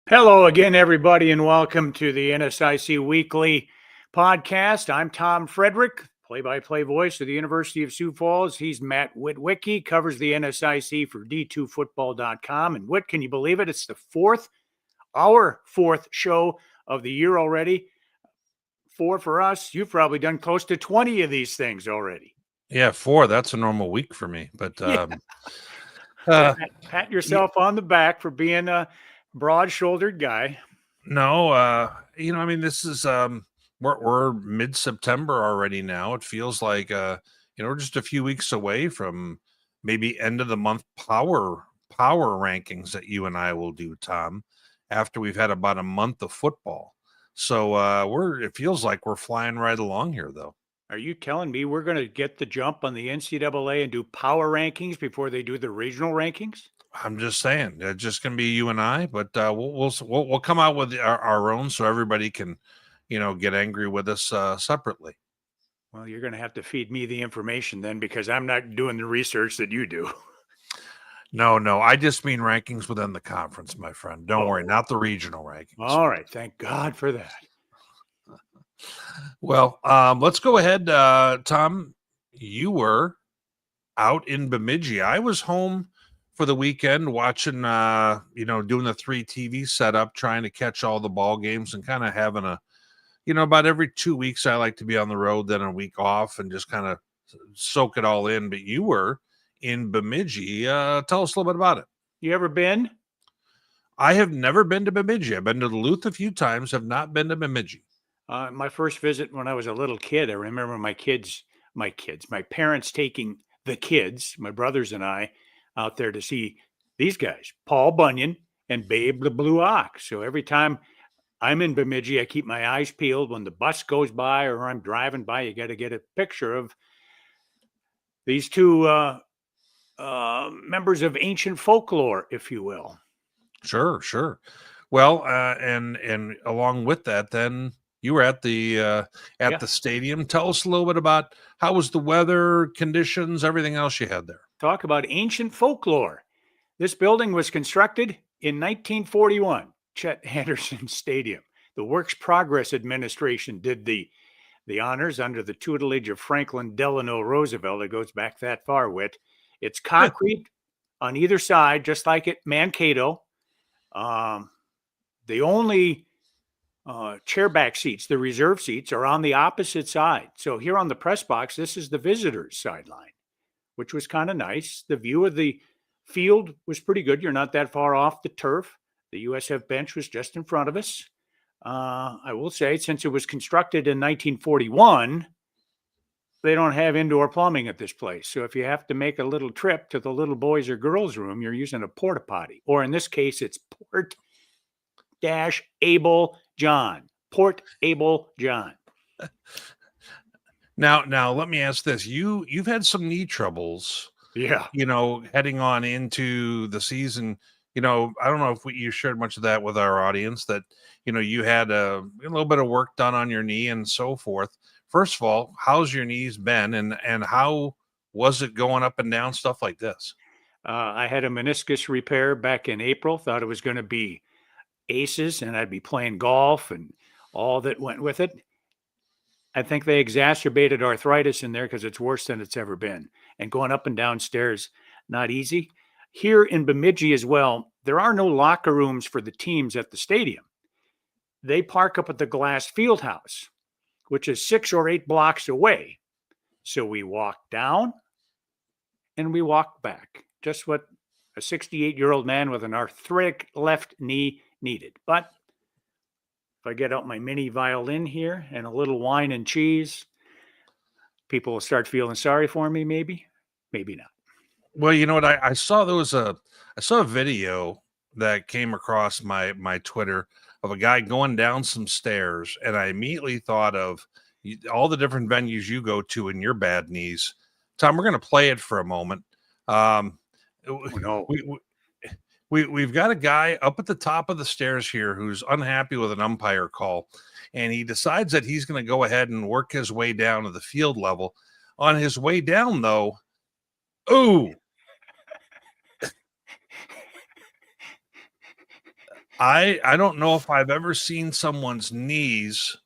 Hello again, everybody, and welcome to the NSIC Weekly Podcast. I'm Tom Frederick, play-by-play voice of the University of Sioux Falls. He's Matt Witwicky, covers the NSIC for D2Football.com. And Whit, can you believe it? It's our fourth show of the year already. Four for us. You've probably done close to 20 of these things already. Yeah, 4. That's a normal week for me. But pat yourself on the back for being a broad-shouldered guy. No, this is we're mid-September already now. It feels like we're just a few weeks away from maybe end of the month power rankings that you and I will do, Tom, after we've had about a month of football. So it feels like we're flying right along here, though. Are you telling me we're going to get the jump on the NCAA and do power rankings before they do the regional rankings? I'm just saying, it's just going to be you and I, but we'll come out with our own so everybody can, get angry with us separately. Well, you're going to have to feed me the information then, because I'm not doing the research that you do. No, I just mean rankings within the conference, my friend. Don't worry, not the regional rankings. All right, thank God for that. Well, let's go ahead. Tom, you were out in Bemidji. I was home for the weekend watching, doing the 3 TV setup, trying to catch all the ball games and kind of having about every 2 weeks, I like to be on the road, then a week off and just kind of soak it all in. But you were in Bemidji. Tell us a little bit about it. You ever been? I have never been to Bemidji. I've been to Duluth a few times, have not been to Bemidji. My first visit when I was a little kid, I remember my parents taking the kids, my brothers and I, out there to see these guys, Paul Bunyan and Babe the Blue Ox. So every time I'm in Bemidji, I keep my eyes peeled. When the bus goes by or I'm driving by, you got to get a picture of these two members of ancient folklore, if you will. Sure. Well, and along with that, then you were at the stadium. Tell us a little bit about how was the weather, conditions, everything else you had there. Talk about ancient folklore. This building was constructed in 1941, Chet Anderson Stadium. The Works Progress Administration did the honors under the tutelage of Franklin Delano Roosevelt. It goes back that far, Whit. It's concrete on either side, just like at Mankato. The only chairback seats, the reserve seats, are on the opposite side. So here on the press box, this is the visitors' sideline, which was kind of nice. The view of the field was pretty good. You're not that far off the turf. The USF bench was just in front of us. I will say, since it was constructed in 1941, they don't have indoor plumbing at this place. So if you have to make a little trip to the little boys or girls room, you're using a porta potty. Or in this case, it's Port-Able John. Port-Able John. Now let me ask this. You've had some knee troubles. Yeah. Heading on into the season. I don't know if you shared much of that with our audience, that, you had a little bit of work done on your knee and so forth. First of all, how's your knees been, and how was it going up and down, stuff like this? I had a meniscus repair back in April. Thought it was going to be aces and I'd be playing golf and all that went with it. I think they exacerbated arthritis in there because it's worse than it's ever been. And going up and down stairs, not easy. Here in Bemidji as well, there are no locker rooms for the teams at the stadium. They park up at the Glass Field House, which is 6 or 8 blocks away. So we walk down and we walk back. Just what a 68-year-old man with an arthritic left knee needed. But if I get out my mini violin here and a little wine and cheese, people will start feeling sorry for me, maybe not. Well, you know what? I saw I saw a video that came across my Twitter of a guy going down some stairs, and I immediately thought of all the different venues you go to in your bad knees. Tom, we're going to play it for a moment. No. We've got a guy up at the top of the stairs here who's unhappy with an umpire call, and he decides that he's going to go ahead and work his way down to the field level. On his way down, though, ooh, I don't know if I've ever seen someone's knees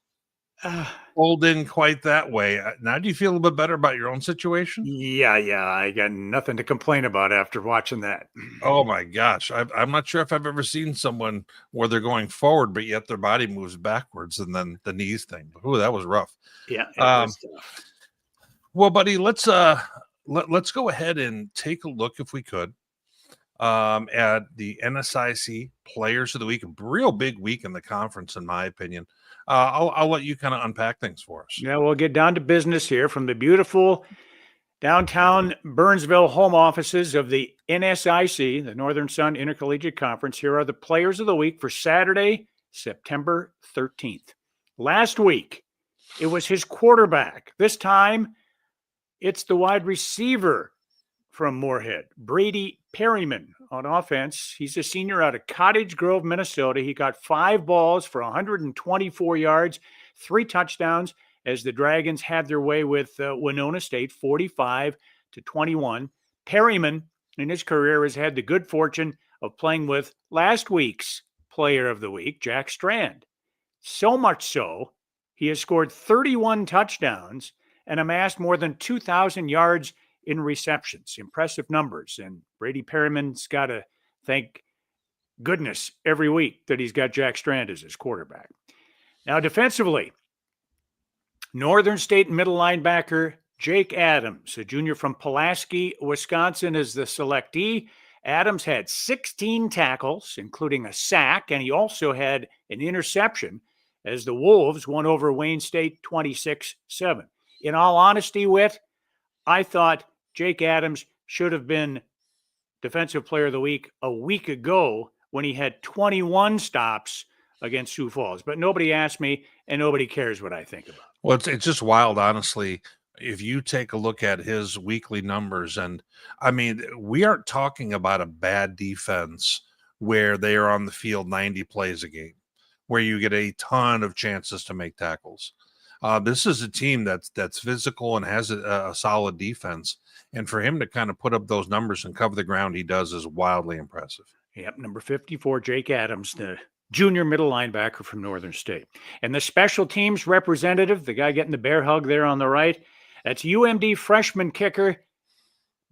Uh, fold in quite that way. Now, do you feel a little bit better about your own situation? yeah, I got nothing to complain about after watching that. Oh my gosh, I'm not sure if I've ever seen someone where they're going forward, but yet their body moves backwards, and then the knees thing. Oh, that was rough. Yeah, it Um, was tough. well, buddy, let's go ahead and take a look if we could at the NSIC Players of the Week. A real big week in the conference, in my opinion. I'll let you kind of unpack things for us. Yeah, we'll get down to business here from the beautiful downtown Burnsville home offices of the NSIC, the Northern Sun Intercollegiate Conference. Here are the Players of the Week for Saturday, September 13th. Last week, it was his quarterback. This time, it's the wide receiver from Morehead, Brady Perryman on offense. He's a senior out of Cottage Grove, Minnesota. He got 5 balls for 124 yards, 3 touchdowns as the Dragons had their way with Winona State, 45-21. Perryman in his career has had the good fortune of playing with last week's Player of the Week, Jack Strand. So much so, he has scored 31 touchdowns and amassed more than 2,000 yards in receptions. Impressive numbers. And Brady Perryman's got to thank goodness every week that he's got Jack Strand as his quarterback. Now, defensively, Northern State middle linebacker Jake Adams, a junior from Pulaski, Wisconsin, is the selectee. Adams had 16 tackles, including a sack, and he also had an interception as the Wolves won over Wayne State 26-7. In all honesty, Witt, I thought Jake Adams should have been Defensive Player of the Week a week ago when he had 21 stops against Sioux Falls. But nobody asked me, and nobody cares what I think about it. Well, it's just wild, honestly. If you take a look at his weekly numbers, and I mean, we aren't talking about a bad defense where they are on the field 90 plays a game, where you get a ton of chances to make tackles. This is a team that's physical and has a solid defense. And for him to kind of put up those numbers and cover the ground he does is wildly impressive. Yep, number 54, Jake Adams, the junior middle linebacker from Northern State. And the special teams representative, the guy getting the bear hug there on the right, that's UMD freshman kicker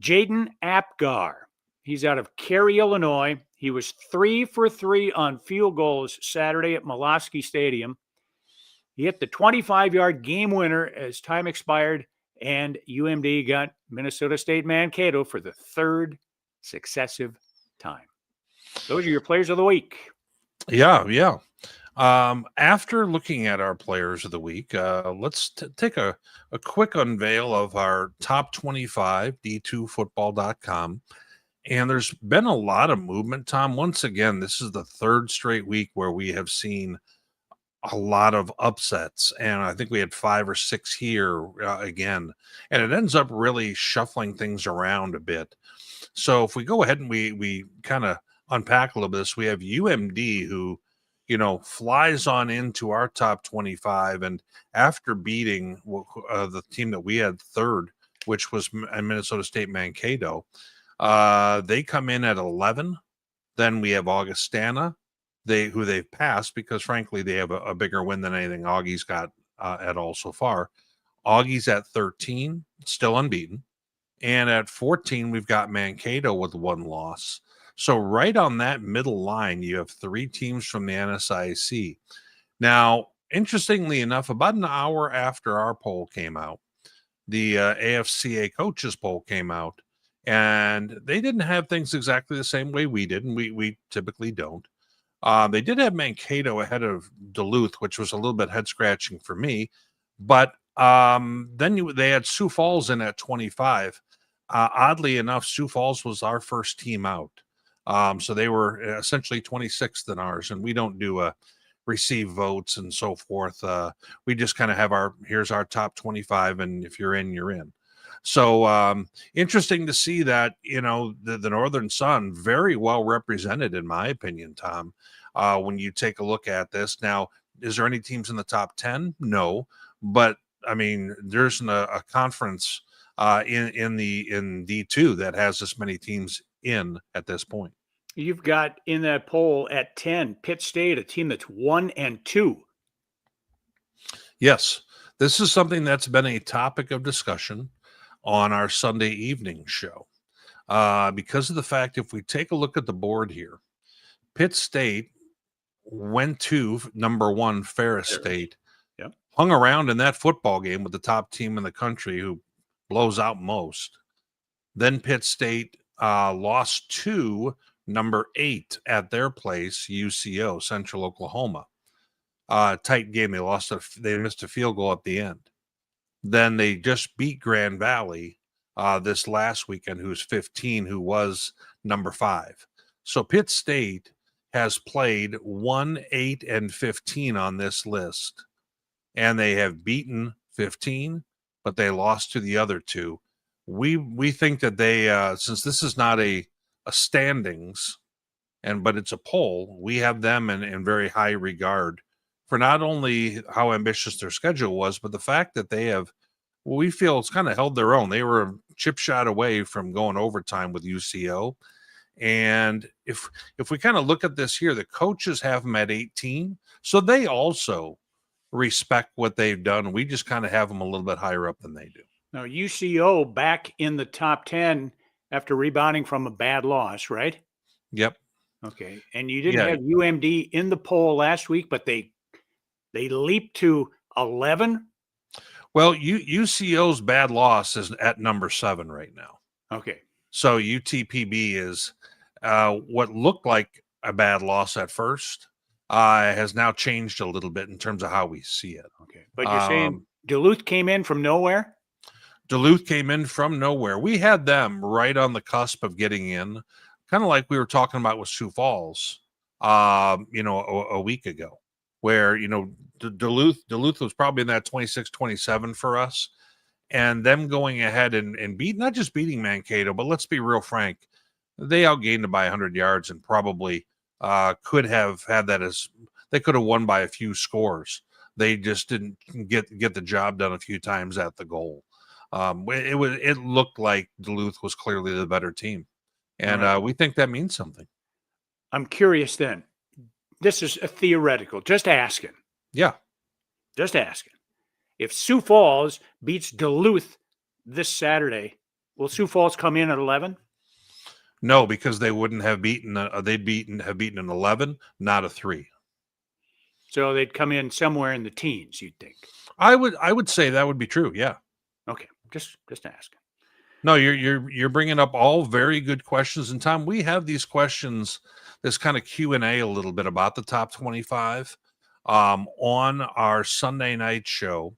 Jaden Apgar. He's out of Cary, Illinois. He was 3 for 3 on field goals Saturday at Molosky Stadium. He hit the 25-yard game winner as time expired, and UMD got Minnesota State Mankato for the 3rd successive time. Those are your Players of the Week. Yeah. After looking at our Players of the Week, let's take a quick unveil of our top 25, d2football.com. And there's been a lot of movement, Tom. Once again, this is the 3rd straight week where we have seen a lot of upsets, and I think we had 5 or 6 here again, and it ends up really shuffling things around a bit. So if we go ahead and we kind of unpack a little bit of this, we have UMD who, flies on into our top 25, and after beating the team that we had 3rd, which was Minnesota State Mankato, they come in at 11. Then we have Augustana, who they've passed because frankly they have a bigger win than anything Augie's got at all so far. Augie's at 13, still unbeaten, and at 14 we've got Mankato with 1 loss. So right on that middle line you have 3 teams from the NSIC. Now, interestingly enough, about an hour after our poll came out, the AFCA coaches poll came out, and they didn't have things exactly the same way we did, and we typically don't. They did have Mankato ahead of Duluth, which was a little bit head scratching for me. But then they had Sioux Falls in at 25. Oddly enough, Sioux Falls was our first team out. So they were essentially 26th in ours, and we don't do receive votes and so forth. We just kind of have here's our top 25, and if you're in, you're in. So interesting to see that, the Northern Sun very well represented, in my opinion, Tom, when you take a look at this. Now, is there any teams in the top 10? No, but I mean, there's a conference in D2 that has this many teams in at this point. You've got in that poll at 10, Pitt State, a team that's 1-2. Yes, this is something that's been a topic of discussion on our Sunday evening show. Because of the fact, if we take a look at the board here, Pitt State went to number 1 Ferris State, Yep. hung around in that football game with the top team in the country who blows out most. Then Pitt State lost to number 8 at their place, UCO, Central Oklahoma. Tight game. They missed a field goal at the end. Then they just beat Grand Valley this last weekend, who's 15, who was number 5. So Pitt State has played 1, 8, and 15 on this list, and they have beaten 15, but they lost to the other 2. We think that they, since this is not a standings, but it's a poll, we have them in very high regard for not only how ambitious their schedule was, but the fact that they have, we feel it's kind of held their own. They were a chip shot away from going overtime with UCO. And if we kind of look at this here, the coaches have them at 18. So they also respect what they've done. We just kind of have them a little bit higher up than they do. Now, UCO back in the top 10 after rebounding from a bad loss, right? Yep. Okay. And you didn't have UMD in the poll last week, but they leaped to 11. Well, UCO's bad loss is at number 7 right now. Okay. So UTPB is what looked like a bad loss at first has now changed a little bit in terms of how we see it. Okay. But you're saying Duluth came in from nowhere? Duluth came in from nowhere. We had them right on the cusp of getting in, kind of like we were talking about with Sioux Falls, a week ago, where, Duluth was probably in that 26-27 for us. And them going ahead and not just beating Mankato, but let's be real frank, they outgained them by 100 yards and probably could have had that as they could have won by a few scores. They just didn't get the job done a few times at the goal. It looked like Duluth was clearly the better team, and we think that means something. I'm curious then. This is a theoretical, just asking. Yeah. Just asking. If Sioux Falls beats Duluth this Saturday, will Sioux Falls come in at 11? No, because they wouldn't have beaten. Have beaten an 11, not a 3. So they'd come in somewhere in the teens, you'd think. I would say that would be true. Yeah. Okay, just asking. No, you're bringing up all very good questions, and Tom, we have these questions, this kind of Q&A a little bit about the top 25 on our Sunday night show.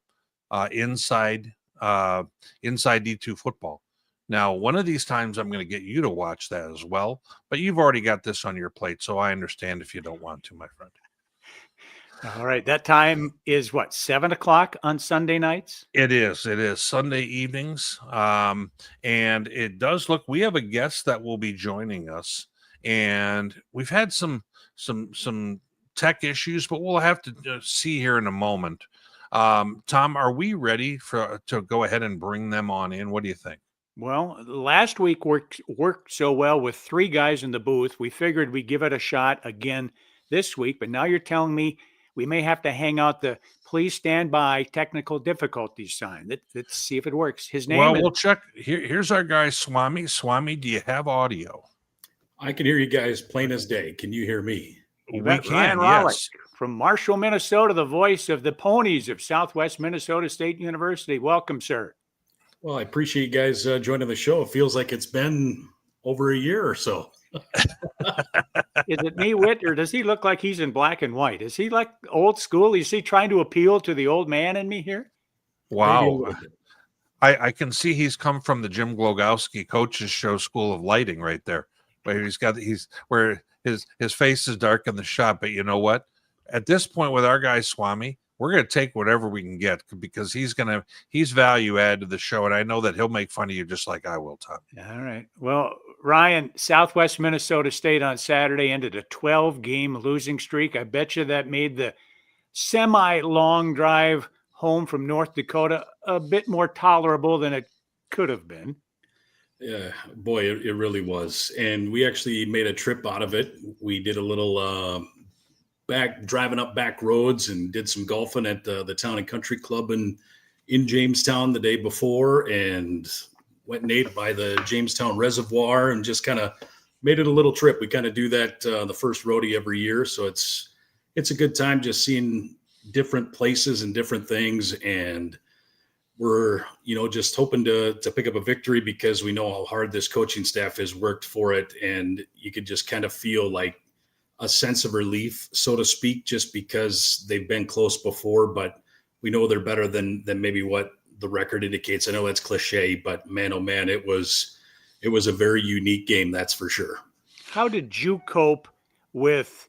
Inside D2 football. Now, one of these times I'm going to get you to watch that as well, but you've already got this on your plate, so I understand if you don't want to, my friend. All right. That time is what, 7:00 on Sunday nights? It is Sunday evenings. And it does look, we have a guest that will be joining us, and we've had some tech issues, but we'll have to see here in a moment. Tom, are we ready to go ahead and bring them on in? What do you think? Well, last week worked so well with 3 guys in the booth. We figured we'd give it a shot again this week, but now you're telling me we may have to hang out the please stand by technical difficulties sign. Let's see if it works. His name we'll check. Here's our guy, Swami. Swami, do you have audio? I can hear you guys plain as day. Can you hear me? We can, Ryan Rollick, yes. From Marshall, Minnesota, the voice of the ponies of Southwest Minnesota State University. Welcome, sir. Well, I appreciate you guys joining the show. It feels like it's been over a year or so. Is it me, Witt, or does he look like he's in black and white? Is he like old school? Is he trying to appeal to the old man in me here? Wow. I can see he's come from the Jim Glogowski coaches show School of Lighting right there, where where his face is dark in the shot. But you know what? At this point with our guy Swami, we're going to take whatever we can get because he's value add to the show. And I know that he'll make fun of you just like I will, Tom. All right. Well, Ryan, Southwest Minnesota State on Saturday ended a 12-game losing streak. I bet you that made the semi-long drive home from North Dakota a bit more tolerable than it could have been. Yeah, boy, it really was. And we actually made a trip out of it. We did a little driving up back roads and did some golfing at the Town and Country Club in Jamestown the day before, and went and ate by the Jamestown Reservoir and just kind of made it a little trip. We kind of do that the first roadie every year, so it's a good time just seeing different places and different things. And we're just hoping to pick up a victory because we know how hard this coaching staff has worked for it, and you could just kind of feel like a sense of relief, so to speak, just because they've been close before, but we know they're better than maybe what the record indicates. I know that's cliche, but man, oh man, it was a very unique game, that's for sure. How did you cope with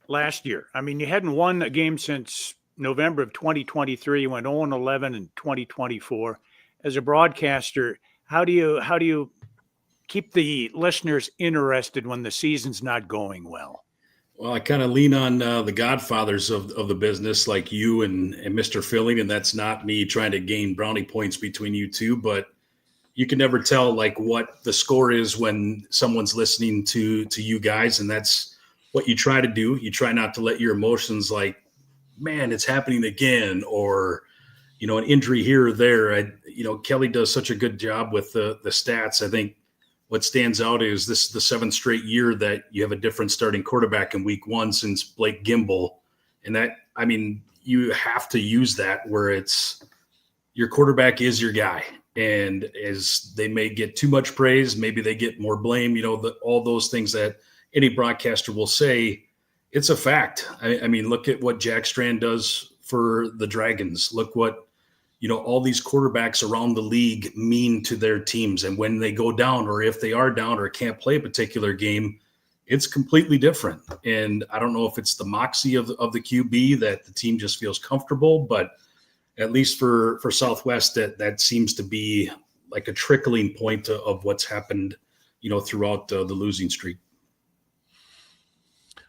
last year? I mean, you hadn't won a game since November of 2023. You went 0-11 in 2024. As a broadcaster, how do you keep the listeners interested when the season's not going well? Well, I kind of lean on the godfathers of the business, like you and Mr. Filling, and that's not me trying to gain brownie points between you two, but you can never tell like what the score is when someone's listening to you guys, and that's what you try to do. You try not to let your emotions like, man, it's happening again, or an injury here or there. Kelly does such a good job with the stats. I think what stands out is this is the 7th straight year that you have a different starting quarterback in week 1 since Blake Gimble. And that, I mean, you have to use that where it's your quarterback is your guy. And as they may get too much praise, maybe they get more blame, all those things that any broadcaster will say, it's a fact. I mean, look at what Jack Strand does for the Dragons. Look what, all these quarterbacks around the league mean to their teams. And when they go down, or if they are down or can't play a particular game, it's completely different. And I don't know if it's the moxie of the QB that the team just feels comfortable, but at least for Southwest, that seems to be like a trickling point of what's happened, throughout the losing streak.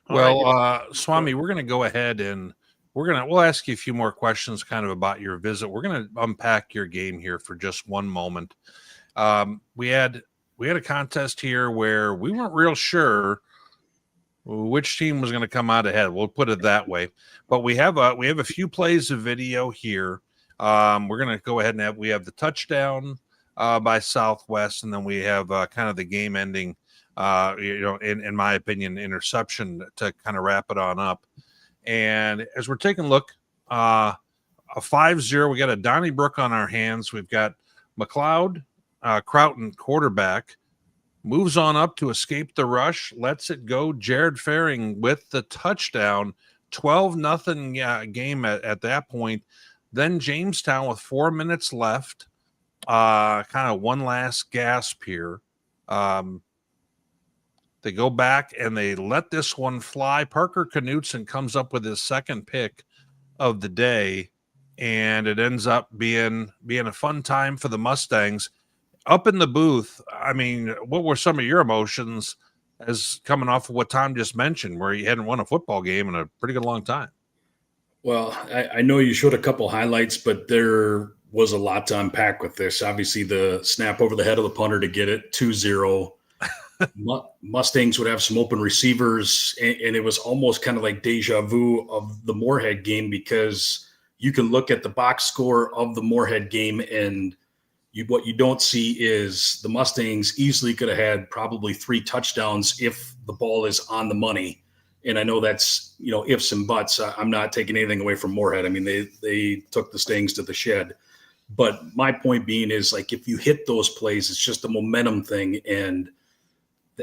Well, Swami, we're going to go ahead and we'll ask you a few more questions kind of about your visit. We're going to unpack your game here for just one moment. We had a contest here where we weren't real sure which team was going to come out ahead. We'll put it that way. But we have a few plays of video here. We're going to go ahead and we have the touchdown by Southwest, and then we have kind of the game ending, in my opinion, interception to kind of wrap it on up. And as we're taking a look, a 5-0, we got a Donnybrook on our hands. We've got McLeod, Croughton, quarterback, moves on up to escape the rush, lets it go. Jared Faring with the touchdown, 12-0 game at that point. Then Jamestown with 4 minutes left, kind of one last gasp here. They go back and they let this one fly. Parker Knutson comes up with his second pick of the day, and it ends up being a fun time for the Mustangs. Up in the booth, I mean, what were some of your emotions as coming off of what Tom just mentioned, where he hadn't won a football game in a pretty good long time? Well, I know you showed a couple highlights, but there was a lot to unpack with this. Obviously, the snap over the head of the punter to get it 2-0. Mustangs would have some open receivers, and it was almost kind of like deja vu of the Morehead game, because you can look at the box score of the Morehead game, and what you don't see is the Mustangs easily could have had probably 3 touchdowns if the ball is on the money. And I know that's, ifs and buts. I'm not taking anything away from Morehead. I mean, they took the Stings to the shed. But my point being is, like, if you hit those plays, it's just a momentum thing. And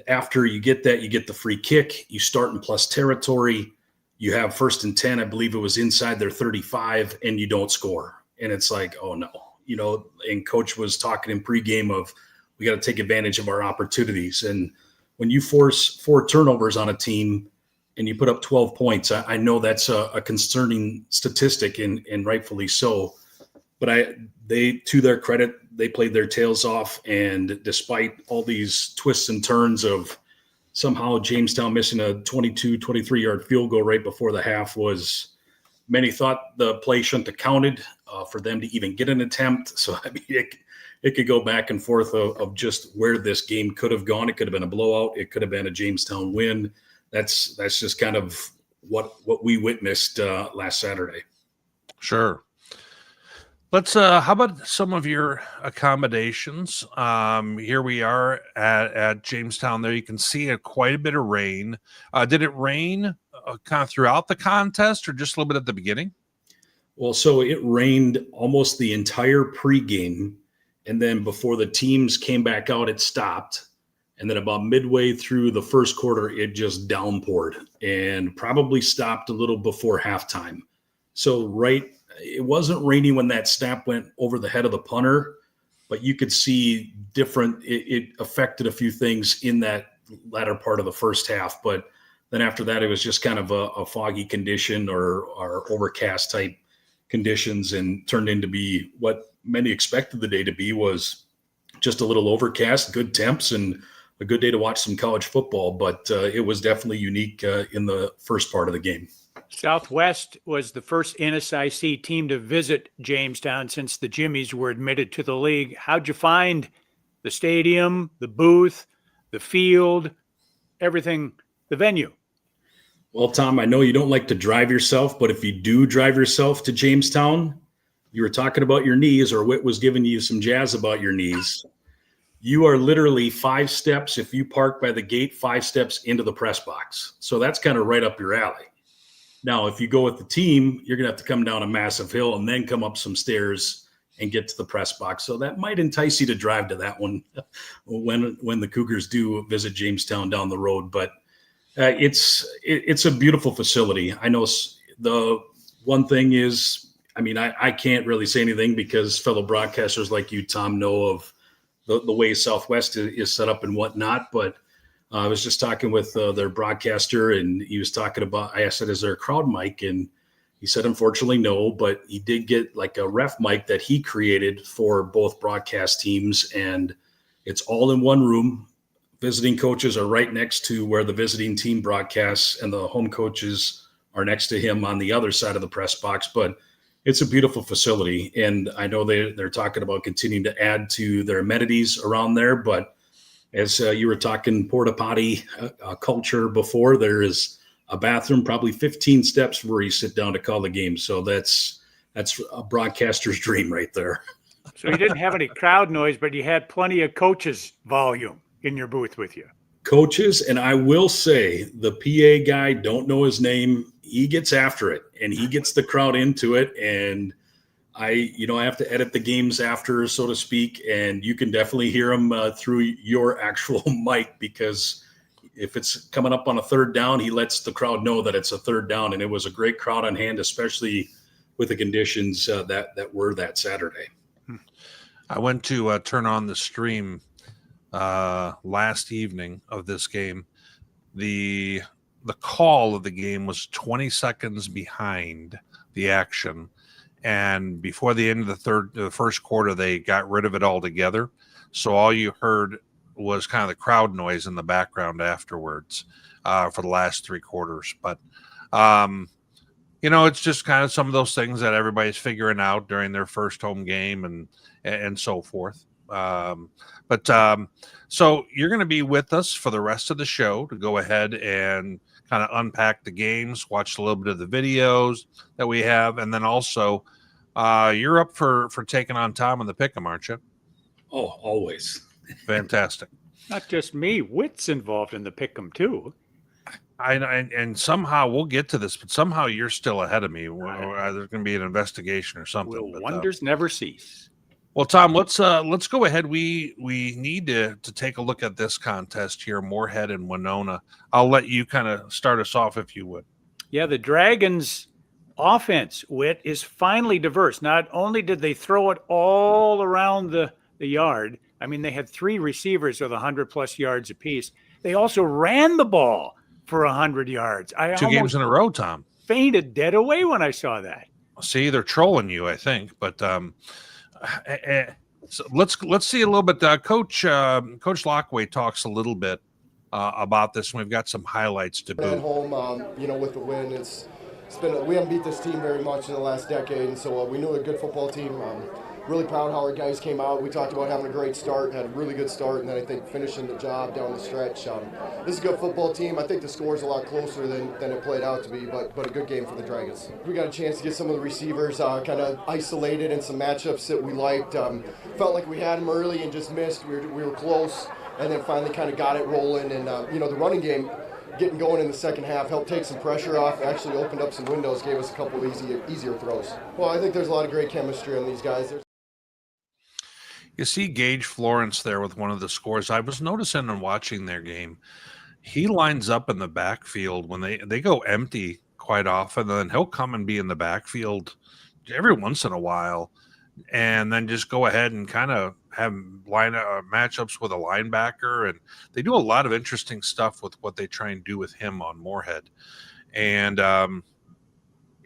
after you get that, you get the free kick, you start in plus territory, you have 1st and 10, I believe it was inside their 35, and you don't score. And it's like, oh no, and coach was talking in pregame of, we got to take advantage of our opportunities. And when you force 4 turnovers on a team and you put up 12 points, I know that's a concerning statistic, and rightfully so. But they, to their credit, they played their tails off. And despite all these twists and turns of somehow Jamestown missing a 22, 23-yard field goal right before the half, many thought the play shouldn't have counted for them to even get an attempt. So, I mean, it could go back and forth of just where this game could have gone. It could have been a blowout. It could have been a Jamestown win. That's just kind of what we witnessed last Saturday. Sure. Let's how about some of your accommodations? Here we are at Jamestown. There you can see quite a bit of rain. Did it rain kind of throughout the contest or just a little bit at the beginning? Well, so it rained almost the entire pregame, and then before the teams came back out, it stopped. And then about midway through the first quarter, it just downpoured and probably stopped a little before halftime. So it wasn't raining when that snap went over the head of the punter, but you could see it affected a few things in that latter part of the first half. But then after that, it was just kind of a foggy condition or overcast type conditions, and turned into be what many expected the day to be, was just a little overcast, good temps, and a good day to watch some college football. But it was definitely unique in the first part of the game. Southwest was the first NSIC team to visit Jamestown since the Jimmies were admitted to the league. How'd you find the stadium, the booth, the field, everything, the venue? Well, Tom, I know you don't like to drive yourself, but if you do drive yourself to Jamestown, you were talking about your knees, or Witt was giving you some jazz about your knees. You are literally 5 steps, if you park by the gate, 5 steps into the press box. So that's kind of right up your alley. Now, if you go with the team, you're going to have to come down a massive hill and then come up some stairs and get to the press box. So that might entice you to drive to that one when the Cougars do visit Jamestown down the road. But it's a beautiful facility. I know the one thing is, I can't really say anything because fellow broadcasters like you, Tom, know of the way Southwest is set up and whatnot. But I was just talking with their broadcaster, and he was talking about, I said, is there a crowd mic? And he said, unfortunately, no, but he did get like a ref mic that he created for both broadcast teams. And it's all in one room. Visiting coaches are right next to where the visiting team broadcasts, and the home coaches are next to him on the other side of the press box. But it's a beautiful facility. And I know they're talking about continuing to add to their amenities around there, but as you were talking porta potty culture before, there is a bathroom probably 15 steps where you sit down to call the game. So that's a broadcaster's dream right there. So you didn't have any crowd noise, but you had plenty of coaches' volume in your booth with you. Coaches, and I will say the PA guy, don't know his name, he gets after it and he gets the crowd into it. And I have to edit the games after, so to speak, and you can definitely hear them through your actual mic, because if it's coming up on a third down, he lets the crowd know that it's a third down. And it was a great crowd on hand, especially with the conditions that were that Saturday. I went to turn on the stream last evening of this game. The call of the game was 20 seconds behind the action. And before the end of the first quarter, they got rid of it altogether. So all you heard was kind of the crowd noise in the background afterwards for the last 3 quarters. But, it's just kind of some of those things that everybody's figuring out during their first home game and so forth. So you're going to be with us for the rest of the show to go ahead and kind of unpack the games, watch a little bit of the videos that we have, and then also you're up for taking on Tom in the Pick'em, aren't you? Oh, always. Fantastic. Not just me, Witt's involved in the Pick'em too. And somehow we'll get to this, but somehow you're still ahead of me. There's going to be an investigation or something. Will wonders never cease? Well, Tom, let's go ahead. We need to take a look at this contest here, Morehead and Winona. I'll let you kind of start us off if you would. Yeah, the Dragons' offense, Witt, is finally diverse. Not only did they throw it all around the yard, they had 3 receivers with 100+ yards apiece. They also ran the ball for 100 yards. 2 games in a row, Tom. Fainted dead away when I saw that. See, they're trolling you, I think, but so let's see a little bit. Coach Lockway talks a little bit about this, and we've got some highlights to boot. At home, with the win, we haven't beat this team very much in the last decade, and so we knew a good football team. really proud how our guys came out. We talked about having a great start, had a really good start, and then I think finishing the job down the stretch. This is a good football team. I think the score's a lot closer than it played out to be, but a good game for the Dragons. We got a chance to get some of the receivers kind of isolated in some matchups that we liked. Felt like we had them early and just missed. We were close, and then finally kind of got it rolling. And the running game getting going in the second half helped take some pressure off, actually opened up some windows, gave us a couple easier throws. Well, I think there's a lot of great chemistry on these guys. You see Gage Florence there with one of the scores. I was noticing and watching their game, he lines up in the backfield when they go empty quite often, and then he'll come and be in the backfield every once in a while, and then just go ahead and kind of have matchups with a linebacker. And they do a lot of interesting stuff with what they try and do with him on Morehead. And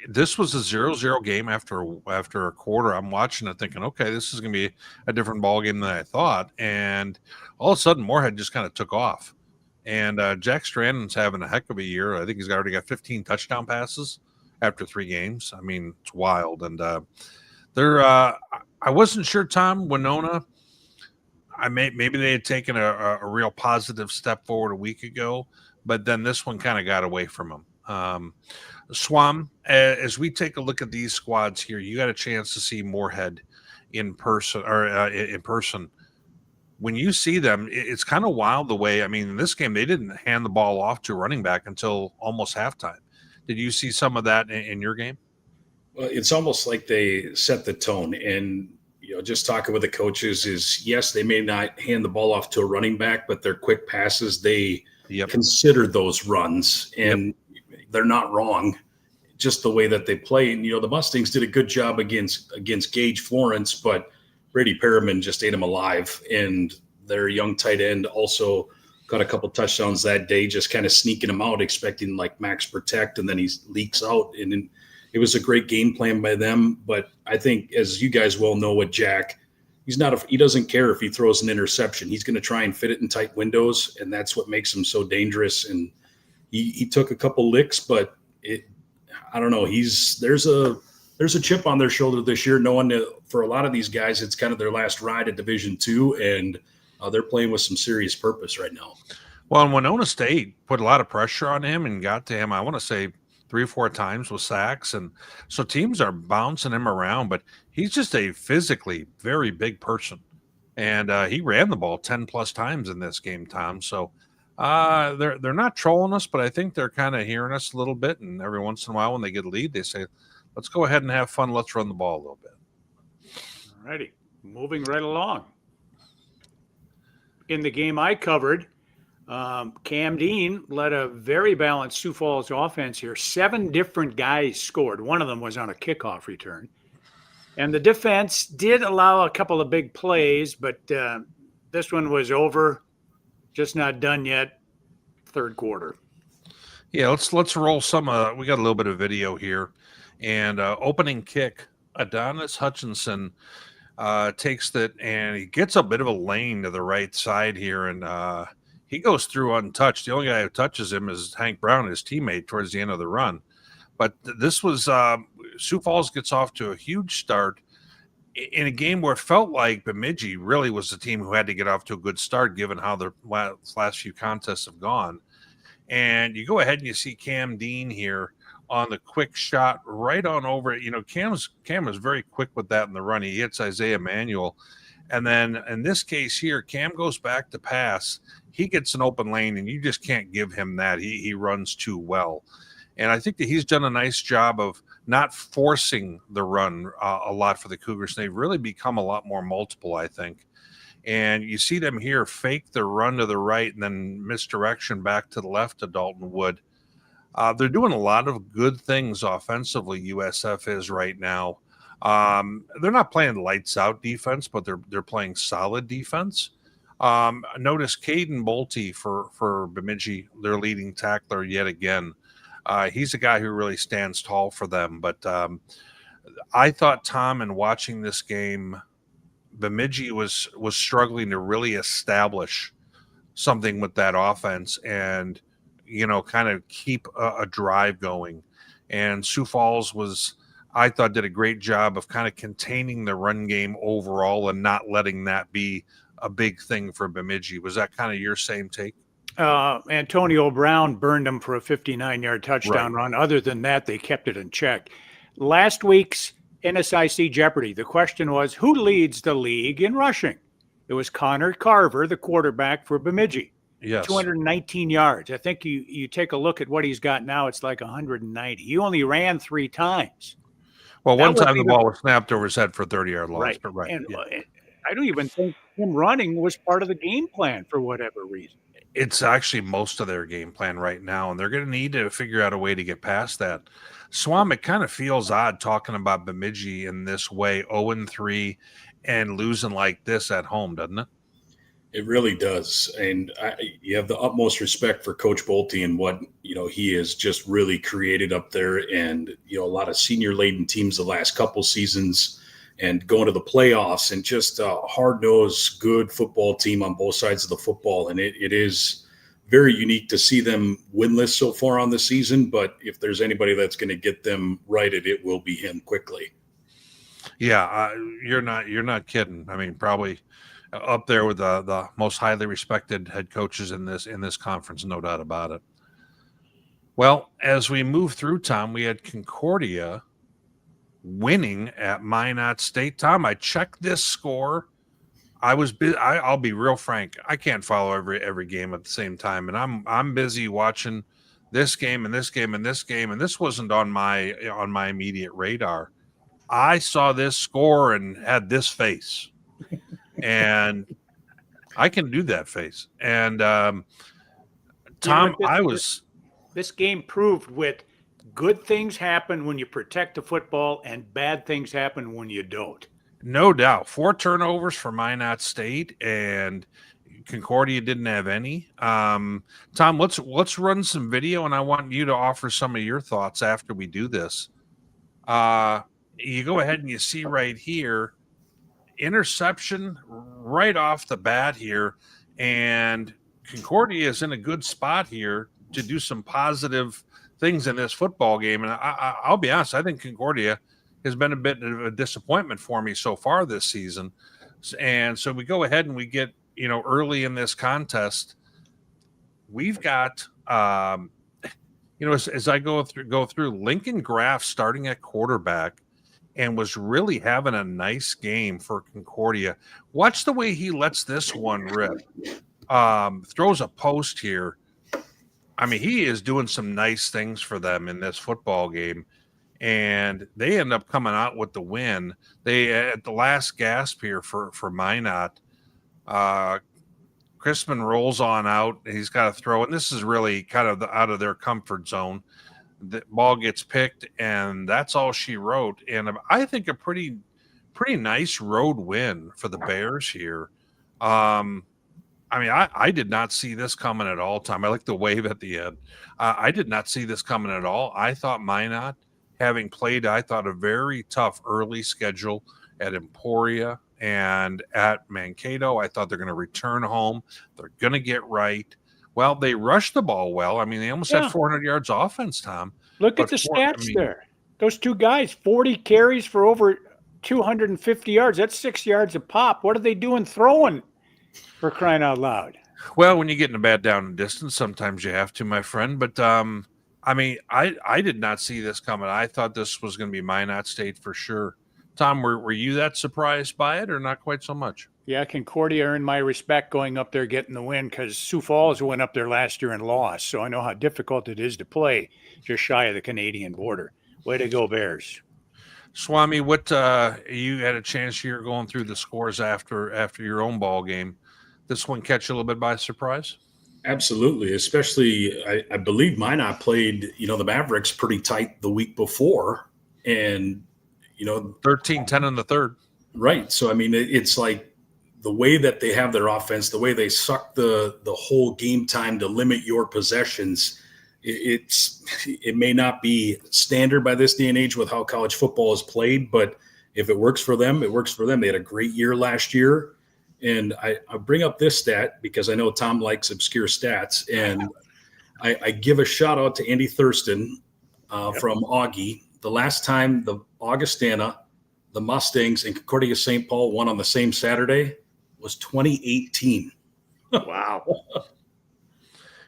this was a 0-0 game after a quarter. I'm watching it thinking, okay, this is going to be a different ball game than I thought. And all of a sudden, Morehead just kind of took off. And Jack Strandon's having a heck of a year. I think he's already got 15 touchdown passes after 3 games. I mean, it's wild. And I wasn't sure, Tom, Winona, maybe they had taken a real positive step forward a week ago, but then this one kind of got away from them. Swami, as we take a look at these squads here, you got a chance to see Morehead in person. When you see them, it's kind of wild the way, I mean, in this game, they didn't hand the ball off to a running back until almost halftime. Did you see some of that in your game? Well, it's almost like they set the tone. And, just talking with the coaches is, yes, they may not hand the ball off to a running back, but their quick passes, they consider those runs. And they're not wrong, just the way that they play. And, the Mustangs did a good job against Gage Florence, but Brady Perriman just ate him alive. And their young tight end also got a couple touchdowns that day, just kind of sneaking him out, expecting like max protect, and then he leaks out. And it was a great game plan by them. But I think, as you guys well know with Jack, he doesn't care if he throws an interception. He's going to try and fit it in tight windows, and that's what makes him so dangerous. And he took a couple licks, but I don't know. There's a chip on their shoulder this year, knowing that for a lot of these guys, it's kind of their last ride at Division II, and they're playing with some serious purpose right now. Well, and Winona State put a lot of pressure on him and got to him, I want to say, 3 or 4 times with sacks. And so teams are bouncing him around, but he's just a physically very big person. And he ran the ball 10 plus times in this game, Tom. So they're not trolling us, but I think they're kind of hearing us a little bit. And every once in a while when they get a lead, they say, let's go ahead and have fun. Let's run the ball a little bit. All righty. Moving right along. In the game I covered, Cam Dean led a very balanced Sioux Falls offense here. 7 different guys scored. One of them was on a kickoff return. And the defense did allow a couple of big plays, but this one was over, just not done yet, third quarter. Yeah, let's roll some. We got a little bit of video here. And opening kick, Adonis Hutchinson takes that, and he gets a bit of a lane to the right side here, and he goes through untouched. The only guy who touches him is Hank Brown, his teammate, towards the end of the run. But this was Sioux Falls gets off to a huge start in a game where it felt like Bemidji really was the team who had to get off to a good start, given how the last few contests have gone. And you go ahead and you see Cam Dean here on the quick shot right on over. Cam was very quick with that in the run. He hits Isaiah Manuel. And then in this case here, Cam goes back to pass. He gets an open lane, and you just can't give him that. He runs too well. And I think that he's done a nice job of not forcing the run a lot for the Cougars. They've really become a lot more multiple, I think. And you see them here fake the run to the right and then misdirection back to the left to Dalton Wood. They're doing a lot of good things offensively, USF is right now. They're not playing lights out defense, but they're playing solid defense. Notice Caden Bolte for Bemidji, their leading tackler yet again. He's a guy who really stands tall for them. But I thought, Tom, in watching this game, Bemidji was struggling to really establish something with that offense and, kind of keep a drive going. And Sioux Falls was, I thought did a great job of kind of containing the run game overall and not letting that be a big thing for Bemidji. Was that kind of your same take? Antonio Brown burned them for a 59-yard touchdown run. Other than that, they kept it in check. Last week's NSIC Jeopardy, the question was, who leads the league in rushing? It was Connor Carver, the quarterback for Bemidji. Yes. 219 yards. I think you take a look at what he's got now, it's like 190. He only ran 3 times. Well, one time the ball was snapped over his head for a 30-yard loss. Right. But And I don't even think him running was part of the game plan for whatever reason. It's actually most of their game plan right now, and they're going to need to figure out a way to get past that. Swami, it kind of feels odd talking about Bemidji in this way, 0-3, and losing like this at home, doesn't it? It really does. And you have the utmost respect for Coach Bolte and what, he has just really created up there. And, a lot of senior laden teams the last couple seasons and going to the playoffs and just a hard-nosed, good football team on both sides of the football. And it is very unique to see them winless so far on the season. But if there's anybody that's going to get them righted, it will be him quickly. Yeah, you're not kidding. I mean, probably up there with the most highly respected head coaches in this conference, no doubt about it. Well, as we move through, Tom, we had Concordia winning at Minot State. Tom, I checked this score. I was busy. I'll be real frank. I can't follow every game at the same time, and I'm busy watching this game and this game and this game, and this wasn't on my immediate radar. I saw this score and had this face. And I can do that face. And Tom, this game proved with good things happen when you protect the football and bad things happen when you don't. No doubt. 4 turnovers for Minot State, and Concordia didn't have any. Tom, let's run some video, and I want you to offer some of your thoughts after we do this. You go ahead and you see right here, interception right off the bat here, and Concordia is in a good spot here to do some positive things in this football game. And I'll be honest, I think Concordia has been a bit of a disappointment for me so far this season. And so we go ahead and we get, early in this contest, we've got, as I go through Lincoln Graff starting at quarterback, and was really having a nice game for Concordia. Watch the way he lets this one rip. Throws a post here. I mean, he is doing some nice things for them in this football game, and they end up coming out with the win. They at the last gasp here for Minot. Crispin rolls on out. He's got to throw it. And this is really kind of out of their comfort zone. The ball gets picked, and that's all she wrote. And I think a pretty nice road win for the Bears here. I did not see this coming at all, Tom. I like the wave at the end. I did not see this coming at all. I thought Minot, having played, a very tough early schedule at Emporia and at Mankato, I thought they're going to return home. They're going to get right. Well, they rushed the ball well. I mean, they almost had 400 yards offense, Tom. Look at the stats there. Those 2 guys, 40 carries for over 250 yards. That's 6 yards a pop. What are they doing throwing, for crying out loud? Well, when you get in a bad down and distance, sometimes you have to, my friend. But, I did not see this coming. I thought this was going to be Minot State for sure. Tom, were you that surprised by it or not quite so much? Yeah, Concordia earned my respect going up there getting the win because Sioux Falls went up there last year and lost. So I know how difficult it is to play just shy of the Canadian border. Way to go, Bears. Swami, what you had a chance here going through the scores after your own ball game. This one catch you a little bit by surprise? Absolutely. Especially, I believe Minot played, the Mavericks pretty tight the week before. And, 13-10 in the third. Right. So, it's like, the way that they have their offense, the way they suck the whole game time to limit your possessions, it may not be standard by this day and age with how college football is played, but if it works for them, it works for them. They had a great year last year. And I bring up this stat because I know Tom likes obscure stats. And I give a shout out to Andy Thurston from Augie. The last time the Augustana, the Mustangs, and Concordia St. Paul won on the same Saturday was 2018. Wow.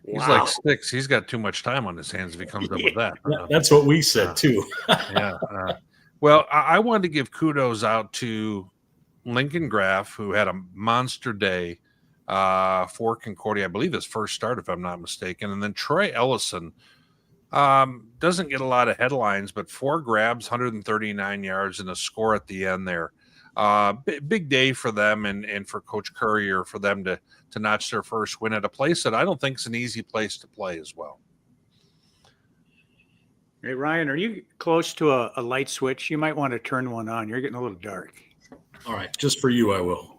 He's like 6. He's got too much time on his hands if he comes up with that. That's what we said, too. Yeah. Well, I wanted to give kudos out to Lincoln Graff, who had a monster day for Concordia. I believe his first start, if I'm not mistaken. And then Troy Ellison doesn't get a lot of headlines, but 4 grabs, 139 yards, and a score at the end there. Big day for them and for Coach Currier for them to notch their first win at a place that I don't think is an easy place to play as well. Hey, Ryan, are you close to a light switch? You might want to turn one on. You're getting a little dark. All right, just for you, I will.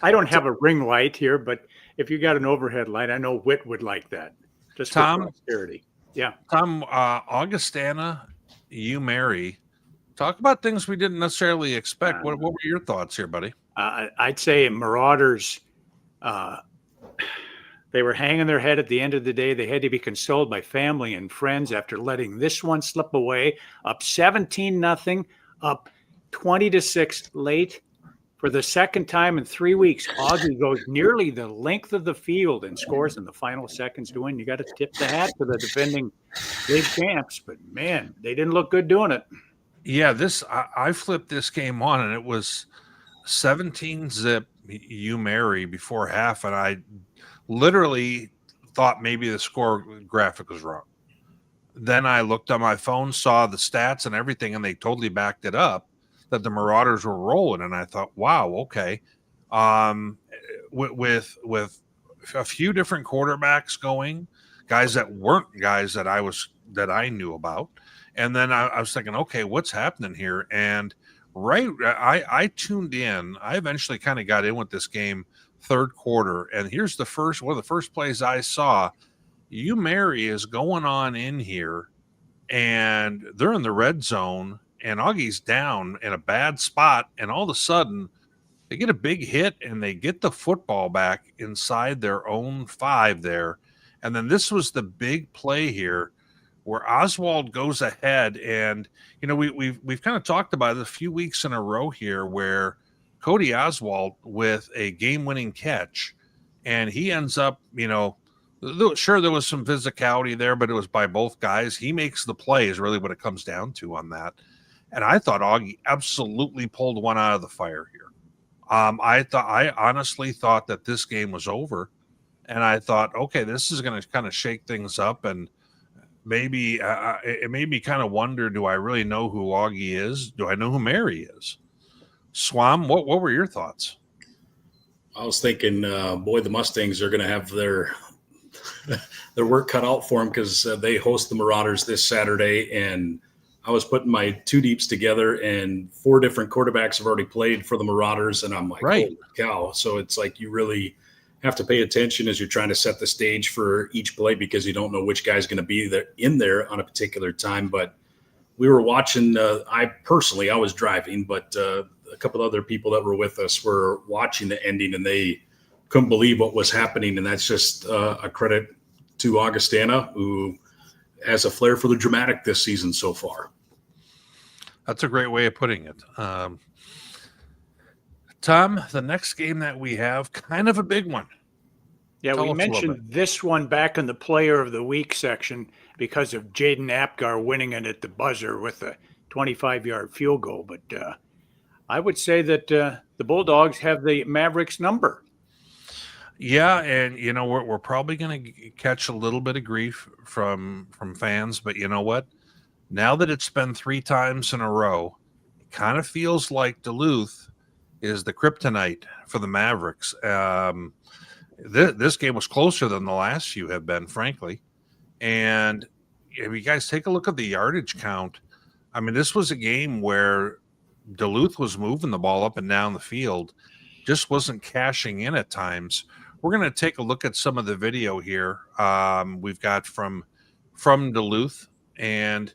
I don't have a ring light here, but if you got an overhead light, I know Witt would like that. Just for Tom, posterity. Yeah. Tom, Augustana, UMary, talk about things we didn't necessarily expect. What were your thoughts here, buddy? I'd say Marauders, they were hanging their head at the end of the day. They had to be consoled by family and friends after letting this one slip away. Up 17-0, up 20-6 late. For the second time in 3 weeks, Augie goes nearly the length of the field and scores in the final seconds to win. You got to tip the hat to the defending league champs, but man, they didn't look good doing it. Yeah, I flipped this game on, and it was 17-zip UMary before half, and I literally thought maybe the score graphic was wrong. Then I looked on my phone, saw the stats and everything, and they totally backed it up that the Marauders were rolling, and I thought, wow, okay. With a few different quarterbacks going, guys that weren't guys that I knew about. And then I was thinking, okay, what's happening here? And I tuned in. I eventually kind of got in with this game third quarter. And here's one of the first plays I saw. UMary is going on in here, and they're in the red zone, and Augie's down in a bad spot. And all of a sudden, they get a big hit, and they get the football back inside their own 5 there. And then this was the big play here, where Oswald goes ahead, and we've kind of talked about it a few weeks in a row here, where Cody Oswald with a game-winning catch, and he ends up, sure there was some physicality there, but it was by both guys. He makes the play is really what it comes down to on that. And I thought Augie absolutely pulled one out of the fire here. I honestly thought that this game was over, and I thought, okay, this is going to kind of shake things up, and maybe it made me kind of wonder, do I really know who Augie is? Do I know who Mary is? Swam, what were your thoughts? I was thinking, boy, the Mustangs are going to have their work cut out for them, because they host the Marauders this Saturday, and I was putting my 2 deeps together, and 4 different quarterbacks have already played for the Marauders, and I'm like, right. Holy cow. So it's like you really have to pay attention as you're trying to set the stage for each play, because you don't know which guy's going to be in there on a particular time. But we were watching, I was driving, but a couple other people that were with us were watching the ending, and they couldn't believe what was happening. And that's just a credit to Augustana, who has a flair for the dramatic this season so far. That's a great way of putting it. Tom, the next game that we have, kind of a big one. Yeah, we mentioned this one back in the Player of the Week section because of Jaden Apgar winning it at the buzzer with a 25-yard field goal. But I would say that the Bulldogs have the Mavericks number. Yeah, and we're probably going to catch a little bit of grief from fans, but you know what? Now that it's been 3 times in a row, it kind of feels like Duluth is the kryptonite for the Mavericks. This game was closer than the last few have been, frankly. And if you guys take a look at the yardage count, I mean, this was a game where Duluth was moving the ball up and down the field, just wasn't cashing in at times. We're going to take a look at some of the video here we've got from Duluth, and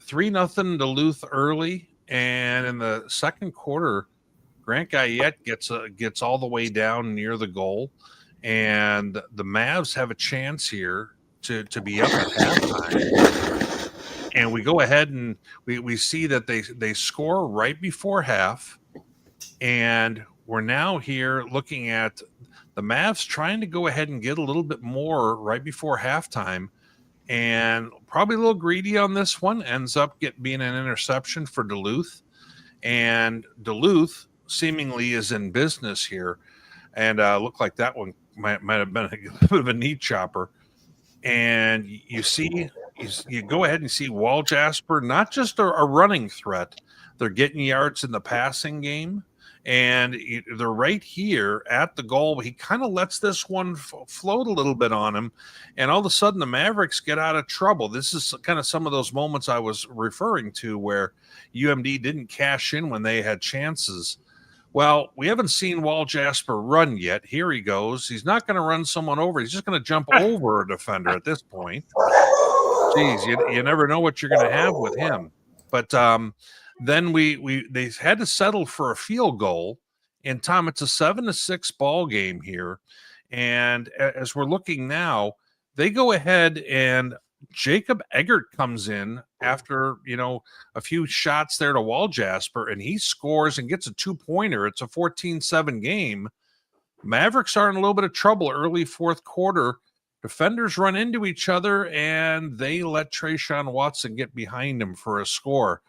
3-0 Duluth early. And in the second quarter, Grant Guyette gets all the way down near the goal, and the Mavs have a chance here to be up at halftime. and we go ahead and we see that they score right before half, and we're now here looking at the Mavs trying to go ahead and get a little bit more right before halftime, and probably a little greedy on this one. Ends up being an interception for Duluth, and Duluth seemingly is in business here, and looked like that one might have been a bit of a knee chopper. And you see, you go ahead and see Wall Jasper, not just a running threat. They're getting yards in the passing game, and they're right here at the goal. He kind of lets this one float a little bit on him, and all of a sudden the Mavericks get out of trouble. This is kind of some of those moments I was referring to where UMD didn't cash in when they had chances. Well, we haven't seen Wall Jasper run yet. Here he goes. He's not going to run someone over. He's just going to jump over a defender at this point. Jeez, you never know what you're going to have with him. But then they had to settle for a field goal. And Tom, it's a 7-6 ball game here. And as we're looking now, they go ahead and Jacob Eggert comes in after, a few shots there to Wall Jasper, and he scores and gets a 2-pointer. It's a 14-7 game. Mavericks are in a little bit of trouble early fourth quarter. Defenders run into each other, and they let Trayshawn Watson get behind him for a score.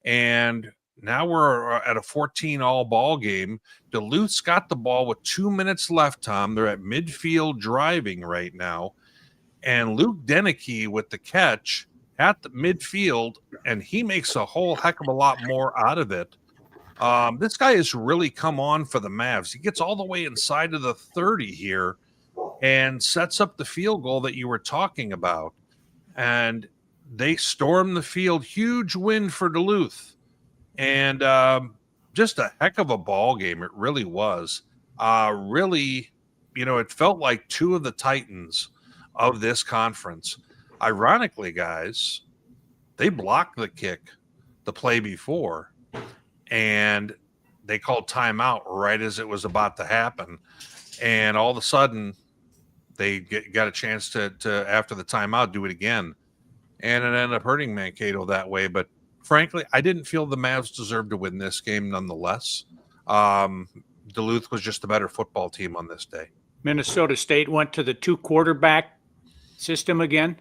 And now we're at a 14-all ball game. Duluth's got the ball with 2 minutes left, Tom. They're at midfield driving right now. And Luke Deneke with the catch at the midfield, and he makes a whole heck of a lot more out of it. This guy has really come on for the Mavs. He gets all the way inside of the 30 here and sets up the field goal that you were talking about. And they storm the field. Huge win for Duluth. And just a heck of a ball game. It really was. Really, it felt like two of the Titans of this conference. Ironically, guys, they blocked the kick the play before, and they called timeout right as it was about to happen. And all of a sudden, they got a chance to after the timeout, do it again. And it ended up hurting Mankato that way. But frankly, I didn't feel the Mavs deserved to win this game nonetheless. Duluth was just a better football team on this day. Minnesota State went to the 2-quarterback system again.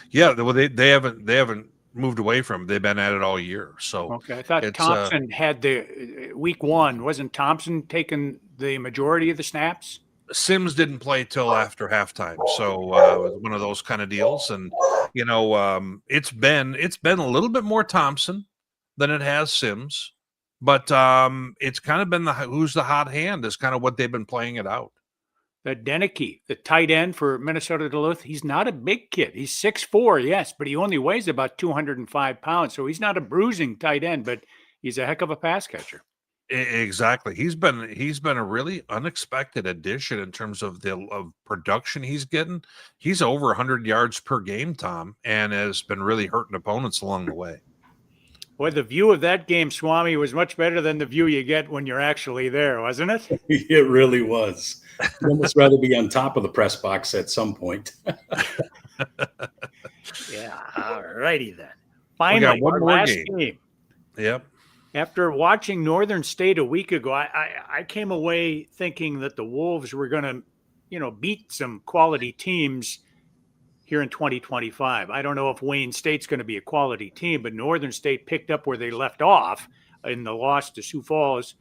Yeah, well, they haven't moved away from it. They've been at it all year. So okay, I thought Thompson had the week one. Wasn't Thompson taking the majority of the snaps? Sims didn't play till after halftime, so it was one of those kind of deals. And it's been a little bit more Thompson than it has Sims, but it's kind of been who's the hot hand is kind of what they've been playing it out. That Deneke, the tight end for Minnesota Duluth, he's not a big kid. He's 6'4", yes, but he only weighs about 205 pounds. So he's not a bruising tight end, but he's a heck of a pass catcher. Exactly. He's been a really unexpected addition in terms of the production he's getting. He's over 100 yards per game, Tom, and has been really hurting opponents along the way. Boy, the view of that game, Swami, was much better than the view you get when you're actually there, wasn't it? It really was. I'd almost rather be on top of the press box at some point. Yeah, all righty then. Finally, one our more last game. Yep. After watching Northern State a week ago, I came away thinking that the Wolves were going to, beat some quality teams here in 2025. I don't know if Wayne State's going to be a quality team, but Northern State picked up where they left off in the loss to Sioux Falls,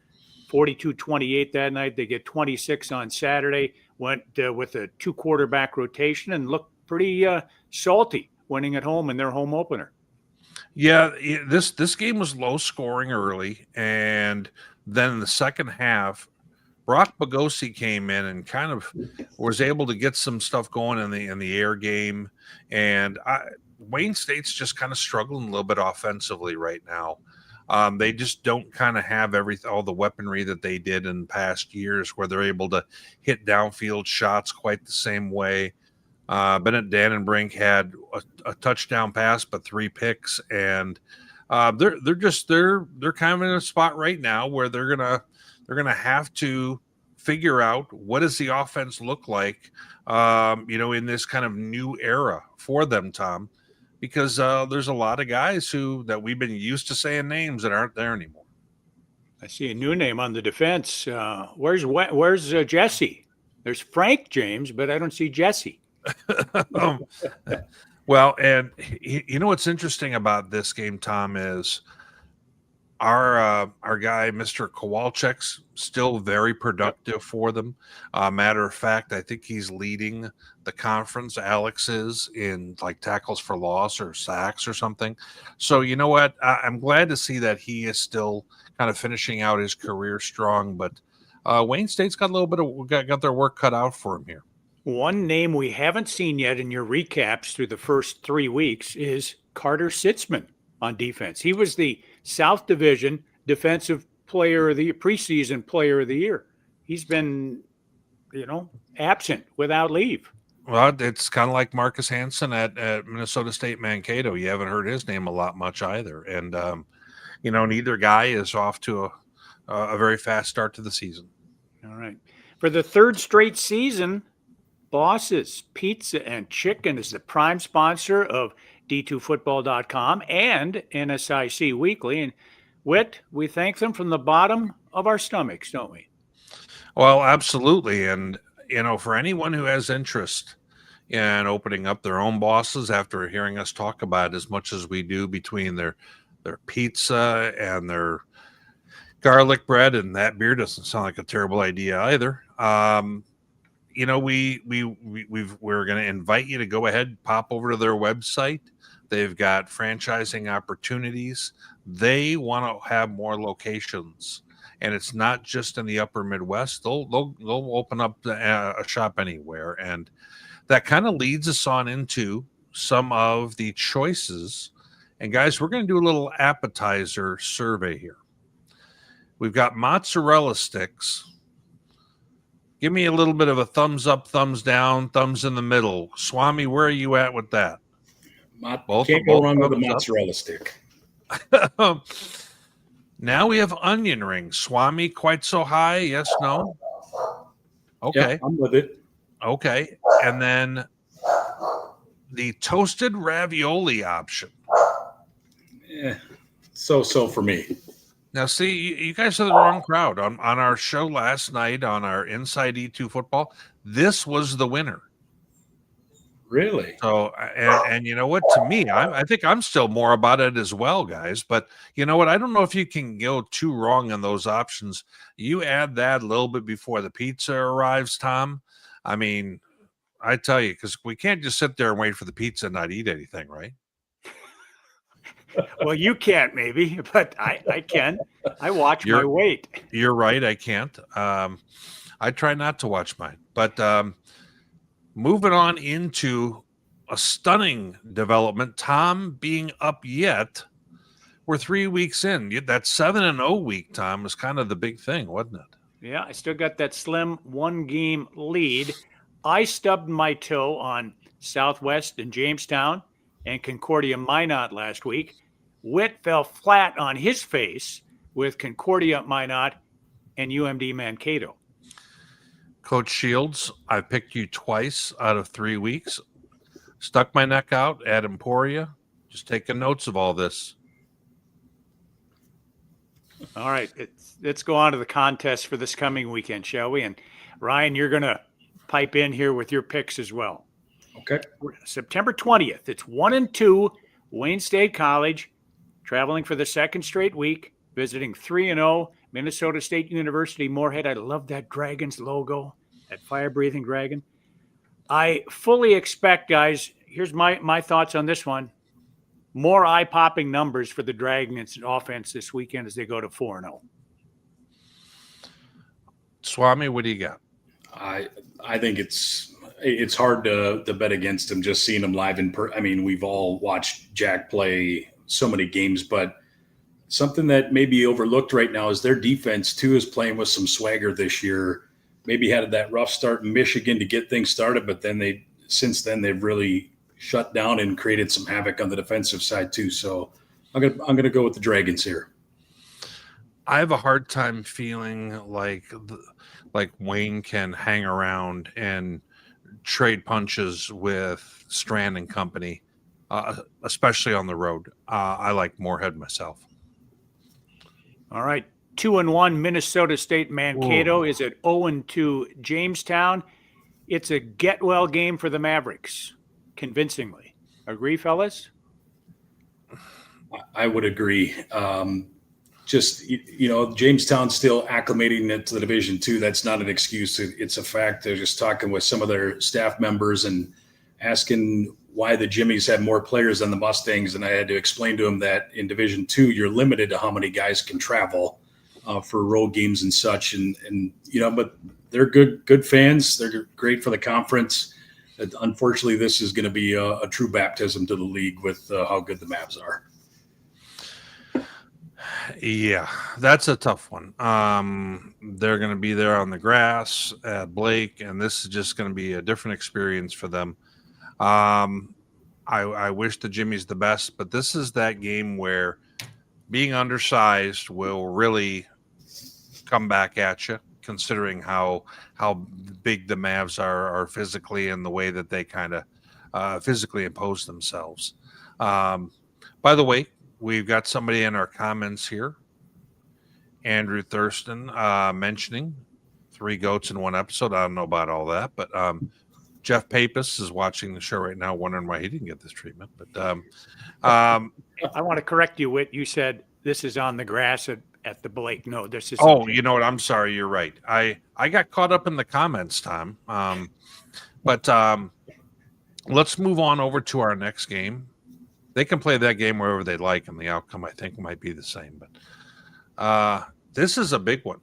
42-28 that night. They get 26 on Saturday, went with a 2-quarterback rotation and looked pretty salty, winning at home in their home opener. Yeah, this game was low scoring early, and then in the second half, Brock Bogosi came in and kind of was able to get some stuff going in the air game, and Wayne State's just kind of struggling a little bit offensively right now. They just don't kind of have all the weaponry that they did in past years, where they're able to hit downfield shots quite the same way. Bennett Dannenbrink had a touchdown pass, but 3 picks, and they're kind of in a spot right now where they're gonna have to figure out what does the offense look like, in this kind of new era for them, Tom. because there's a lot of guys that we've been used to saying names that aren't there anymore. I see a new name on the defense. Where's Jesse? There's Frank James, but I don't see Jesse. Well, and you know what's interesting about this game, Tom, is our guy, Mr. Kowalczyk's still very productive for them. Matter of fact, I think he's leading the conference. Alex is in like tackles for loss or sacks or something. So you know what? I'm glad to see that he is still kind of finishing out his career strong. But Wayne State's got a little bit of got their work cut out for him here. One name we haven't seen yet in your recaps through the first 3 weeks is Carter Sitzman on defense. He was the South Division Defensive Player of the Preseason Player of the Year. He's been, absent without leave. Well, it's kind of like Marcus Hansen at Minnesota State Mankato. You haven't heard his name much either. And, neither guy is off to a very fast start to the season. All right. For the third straight season, Boss's Pizza and Chicken is the prime sponsor of D2Football.com and NSIC Weekly. And Witt, we thank them from the bottom of our stomachs, don't we? Well, absolutely. And, for anyone who has interest in opening up their own Bosses after hearing us talk about it as much as we do between their pizza and their garlic bread, and that beer doesn't sound like a terrible idea either. We're going to invite you to go ahead, pop over to their website. They've got franchising opportunities. They want to have more locations, and it's not just in the upper Midwest. They'll open up a shop anywhere, and that kind of leads us on into some of the choices. And guys, we're going to do a little appetizer survey here. We've got mozzarella sticks. Give me a little bit of a thumbs up, thumbs down, thumbs in the middle. Swami, where are you at with that? Can't go wrong with a mozzarella stick. Now we have onion rings. Swami, quite so high? Yes, no? Okay. Yeah, I'm with it. Okay. And then the toasted ravioli option. Yeah, so for me. Now, see, you guys are the wrong crowd. On our show last night on our Inside E2 Football, this was the winner. Really? So, and you know what? To me, I think I'm still more about it as well, guys. But you know what? I don't know if you can go too wrong on those options. You add that a little bit before the pizza arrives, Tom. I mean, I tell you, because we can't just sit there and wait for the pizza and not eat anything, right? Well, you can't maybe, but I can. I watch my weight. You're right. I can't. I try not to watch mine. But moving on into a stunning development, Tom being up yet. We're 3 weeks in. That 7-0 week, Tom, was kind of the big thing, wasn't it? Yeah, I still got that slim 1-game lead. I stubbed my toe on Southwest and Jamestown and Concordia Minot last week. Witt fell flat on his face with Concordia Minot and UMD Mankato. Coach Shields, I picked you twice out of 3 weeks. Stuck my neck out at Emporia. Just taking notes of all this. All right, let's go on to the contest for this coming weekend, shall we? And Ryan, you're going to pipe in here with your picks as well. Okay. September 20th, it's 1-2, Wayne State College, traveling for the second straight week, visiting 3-0, Minnesota State University, Morehead. I love that Dragons logo, that fire-breathing dragon. I fully expect, guys, here's my thoughts on this one, more eye-popping numbers for the Dragons offense this weekend as they go to 4-0. Swami, what do you got? I think it's hard to bet against him, just seeing him live I mean, we've all watched Jack play so many games, but something that may be overlooked right now is their defense too is playing with some swagger this year. Maybe had that rough start in Michigan to get things started, but then since then they've really shut down and created some havoc on the defensive side too. So I'm gonna go with the Dragons here. I have a hard time feeling like Wayne can hang around and trade punches with Strand and company especially on the road. I like Morehead myself. All right. 2-1 Minnesota State. Mankato is at 0-2 Jamestown. It's a get well game for the Mavericks, convincingly. Agree, fellas? I would agree. Jamestown's still acclimating into the Division II. That's not an excuse. It's a fact. They're just talking with some of their staff members and asking why the Jimmies have more players than the Mustangs. And I had to explain to them that in Division II, you're limited to how many guys can travel for road games and such. But they're good fans. They're great for the conference. Unfortunately, this is going to be a true baptism to the league with how good the Mavs are. Yeah, that's a tough one. They're going to be there on the grass at Blake, and this is just going to be a different experience for them. I wish the Jimmies the best, but this is that game where being undersized will really come back at you, considering how big the Mavs are physically and the way that they kind of physically impose themselves. By the way, we've got somebody in our comments here, Andrew Thurston, mentioning 3 goats in one episode. I don't know about all that, but Jeff Papis is watching the show right now, wondering why he didn't get this treatment. But I want to correct you, Witt. You said this is on the grass at the Blake. No, this is. Oh, you know what? I'm sorry. You're right. I got caught up in the comments, Tom. But let's move on over to our next game. They can play that game wherever they like, and the outcome, I think, might be the same. But this is a big one.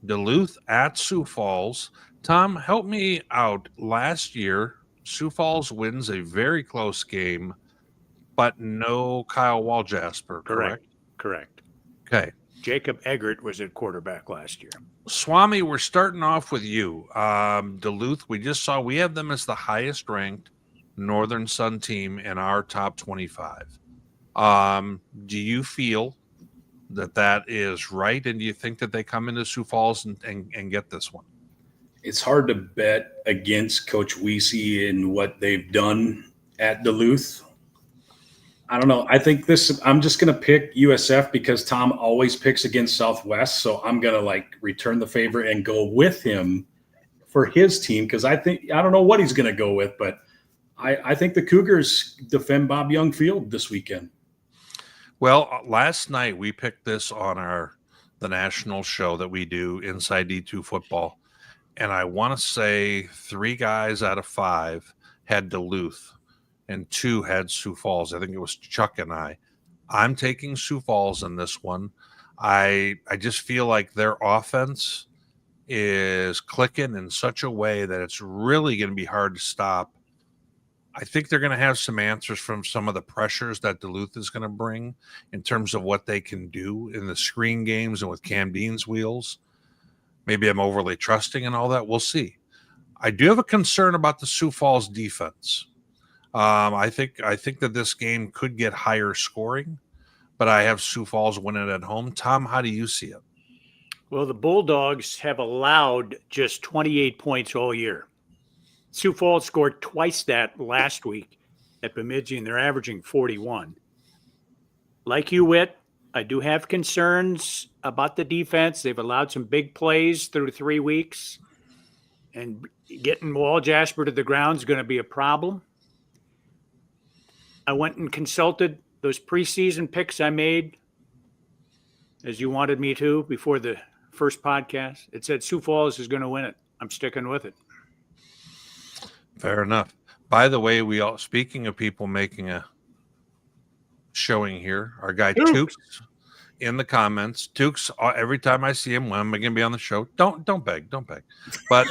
Duluth at Sioux Falls. Tom, help me out. Last year, Sioux Falls wins a very close game, but no Kyle Waljasper, correct? Correct. Okay. Jacob Eggert was at quarterback last year. Swami, we're starting off with you. Duluth, we just saw we have them as the highest ranked Northern Sun team in our top 25. Do you feel that is right? And do you think that they come into Sioux Falls and get this one? It's hard to bet against Coach Weesey and what they've done at Duluth. I don't know. I think I'm just going to pick USF because Tom always picks against Southwest. So I'm going to return the favor and go with him for his team. Cause I don't know what he's going to go with, but I think the Cougars defend Bob Young Field this weekend. Well, last night we picked this on the national show that we do, Inside D2 Football. And I want to say 3 guys out of 5 had Duluth and 2 had Sioux Falls. I think it was Chuck and I. I'm taking Sioux Falls in this one. I just feel like their offense is clicking in such a way that it's really going to be hard to stop. I think they're going to have some answers from some of the pressures that Duluth is going to bring in terms of what they can do in the screen games and with Cam Dean's wheels. Maybe I'm overly trusting and all that. We'll see. I do have a concern about the Sioux Falls defense. I think that this game could get higher scoring, but I have Sioux Falls winning at home. Tom, how do you see it? Well, the Bulldogs have allowed just 28 points all year. Sioux Falls scored twice that last week at Bemidji, and they're averaging 41. Like you, Witt, I do have concerns about the defense. They've allowed some big plays through 3 weeks, and getting Waljasper to the ground is going to be a problem. I went and consulted those preseason picks I made, as you wanted me to, before the first podcast. It said Sioux Falls is going to win it. I'm sticking with it. Fair enough. By the way, speaking of people making a showing here, our guy Tukes in the comments. Tukes, every time I see him, when am I going to be on the show? Don't beg. But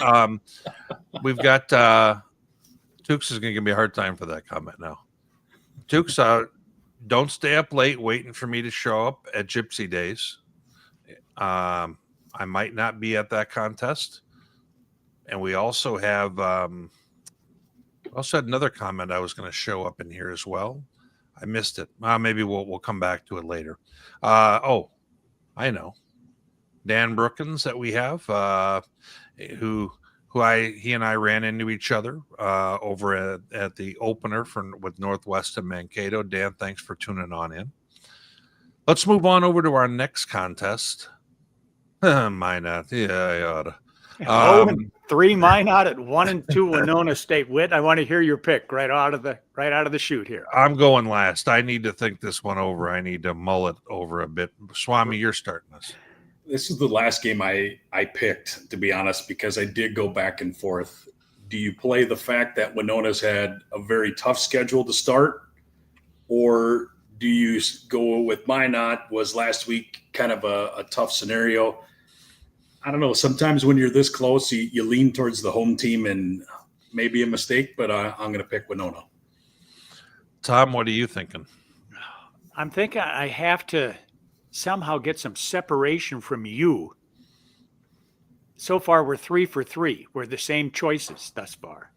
we've got Tukes is going to give me a hard time for that comment now. Tukes, don't stay up late waiting for me to show up at Gypsy Days. I might not be at that contest. And we also have had another comment I was going to show up in here as well. I missed it. Maybe we'll come back to it later. I know. Dan Brookins that we have, who he and I ran into each other over at the opener with Northwest and Mankato. Dan, thanks for tuning on in. Let's move on over to our next contest. Minot. Yeah, I oughta. 0-3 Minot at 1-2 Winona State. Witt, I want to hear your pick right out of the chute here. I'm going last. I need to think this one over. I need to mull it over a bit. Swami, you're starting this. This is the last game I picked, to be honest, because I did go back and forth. Do you play the fact that Winona's had a very tough schedule to start, or do you go with Minot? Was last week kind of a tough scenario? I don't know. Sometimes when you're this close, you lean towards the home team, and maybe a mistake, but I'm going to pick Winona. Tom, what are you thinking? I'm thinking I have to somehow get some separation from you. So far, we're 3 for 3. We're the same choices thus far.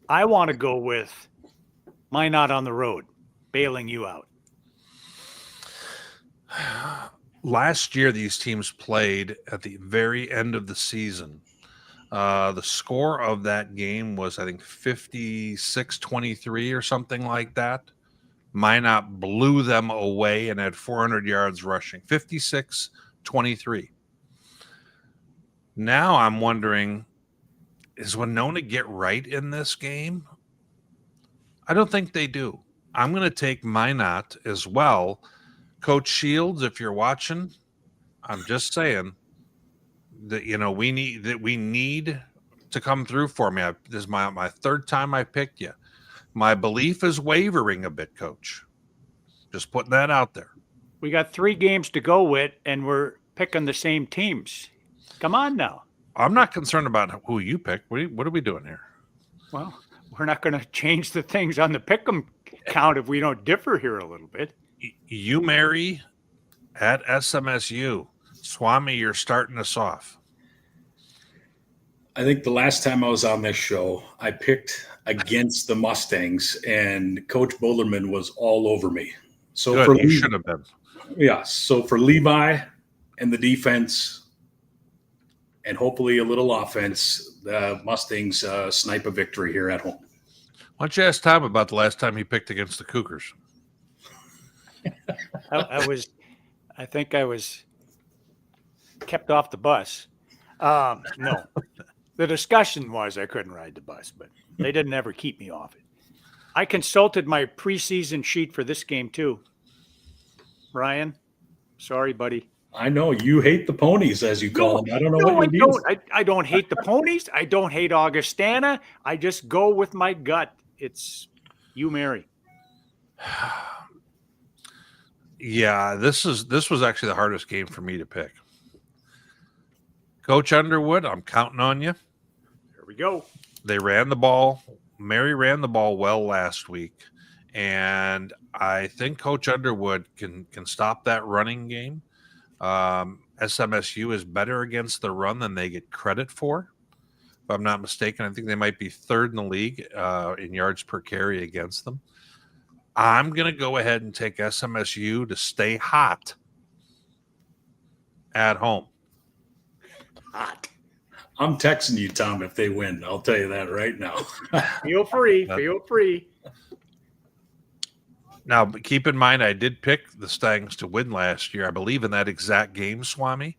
I want to go with Minot on the road, bailing you out. Last year, these teams played at the very end of the season. The score of that game was, I think, 56-23 or something like that. Minot blew them away and had 400 yards rushing. 56-23. Now I'm wondering, is Winona get right in this game? I don't think they do. I'm going to take Minot as well. Coach Shields, if you're watching, I'm just saying that, we need to come through for me. This is my third time I picked you. My belief is wavering a bit, Coach. Just putting that out there. We got 3 games to go with, and we're picking the same teams. Come on now. I'm not concerned about who you pick. What are we doing here? Well, we're not going to change the things on the pick'em count if we don't differ here a little bit. UMary at SMSU. Swami, you're starting us off. I think the last time I was on this show, I picked against the Mustangs, and Coach Bullerman was all over me. So Good, you should have been. Yeah. So for Levi and the defense, and hopefully a little offense, the Mustangs snipe a victory here at home. Why don't you ask Tom about the last time he picked against the Cougars? I think I was kept off the bus. No, the discussion was I couldn't ride the bus, but they didn't ever keep me off it. I consulted my preseason sheet for this game too. Ryan, sorry, buddy. I know you hate the ponies, as you call them. I don't know what you mean. I don't hate the ponies. I don't hate Augustana. I just go with my gut. It's UMary. Yeah, this was actually the hardest game for me to pick. Coach Underwood, I'm counting on you. Here we go. They ran the ball. Mary ran the ball well last week, and I think Coach Underwood can stop that running game. SMSU is better against the run than they get credit for. If I'm not mistaken, I think they might be 3rd in the league in yards per carry against them. I'm going to go ahead and take SMSU to stay hot at home. Hot. I'm texting you, Tom, if they win. I'll tell you that right now. Feel free. Feel free. Now, but keep in mind, I did pick the Stangs to win last year, I believe, in that exact game, Swami.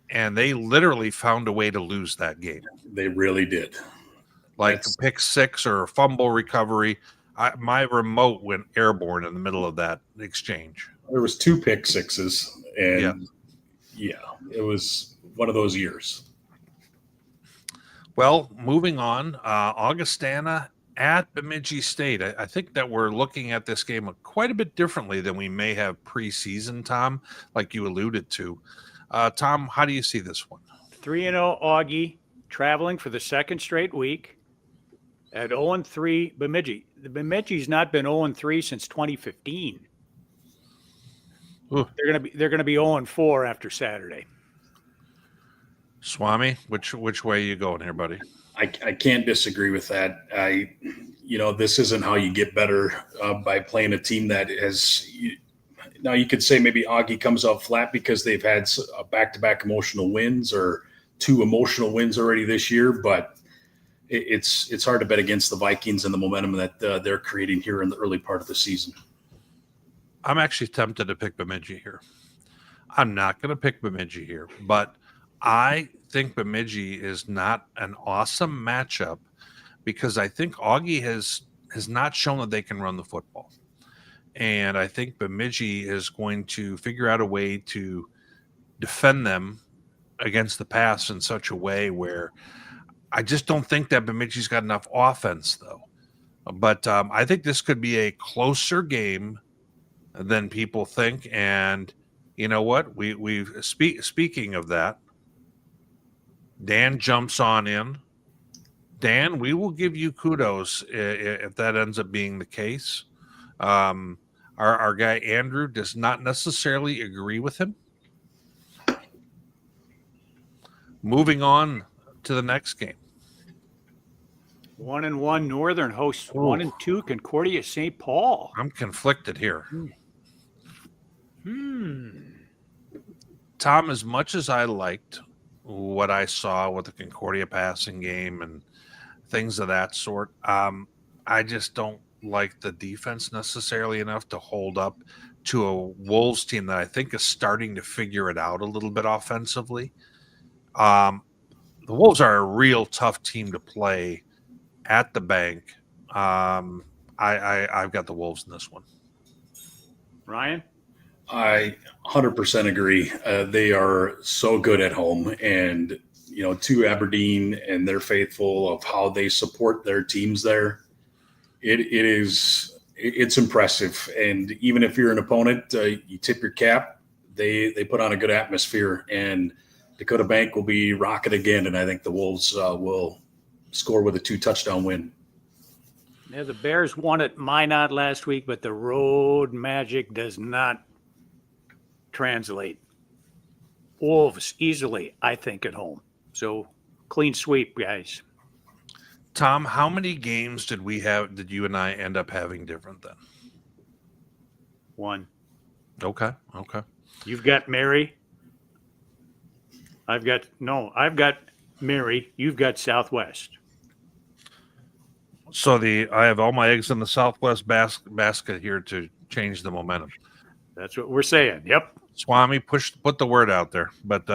And they literally found a way to lose that game. They really did. Like a pick 6 or a fumble recovery. My remote went airborne in the middle of that exchange. There was 2 pick sixes, and yeah, it was one of those years. Well, moving on, Augustana at Bemidji State. I think that we're looking at this game quite a bit differently than we may have preseason, Tom, like you alluded to. Tom, how do you see this one? 3-0 Augie, traveling for the 2nd straight week at 0-3 Bemidji. The Bemidji's not been 0-3 since 2015. Ooh. They're gonna be 0-4 after Saturday. Swami, which way are you going here, buddy? I can't disagree with that. This isn't how you get better by playing a team that has. Now you could say maybe Augie comes out flat because they've had back-to-back emotional wins, or 2 emotional wins already this year, but it's hard to bet against the Vikings and the momentum that they're creating here in the early part of the season. I'm actually tempted to pick Bemidji here. I'm not going to pick Bemidji here, but I think Bemidji is not an awesome matchup because I think Augie has not shown that they can run the football. And I think Bemidji is going to figure out a way to defend them against the pass in such a way where I just don't think that Bemidji's got enough offense, though. But I think this could be a closer game than people think. And you know what? Speaking of that, Dan jumps on in. Dan, we will give you kudos if that ends up being the case. Our guy Andrew does not necessarily agree with him. Moving on to the next game. 1-1 Northern hosts 1-2 Concordia St. Paul. I'm conflicted here. Tom, as much as I liked what I saw with the Concordia passing game and things of that sort, I just don't like the defense necessarily enough to hold up to a Wolves team that I think is starting to figure it out a little bit offensively. The Wolves are a real tough team to play at the bank. I've got the Wolves in this one. Ryan? I 100% agree. They are so good at home, and to Aberdeen and their faithful of how they support their teams there. It's impressive. And even if you're an opponent, you tip your cap. They put on a good atmosphere, and Dakota Bank will be rocking again. And I think the Wolves will score with a 2-touchdown win. Yeah, the Bears won at Minot last week, but the road magic does not translate. Wolves easily, I think, at home. So clean sweep, guys. Tom, how many games did you and I end up having different then? 1. Okay. You've got Mary. I've got Mary. You've got Southwest. So I have all my eggs in the Southwest basket here to change the momentum. That's what we're saying. Yep. Swami, put the word out there. But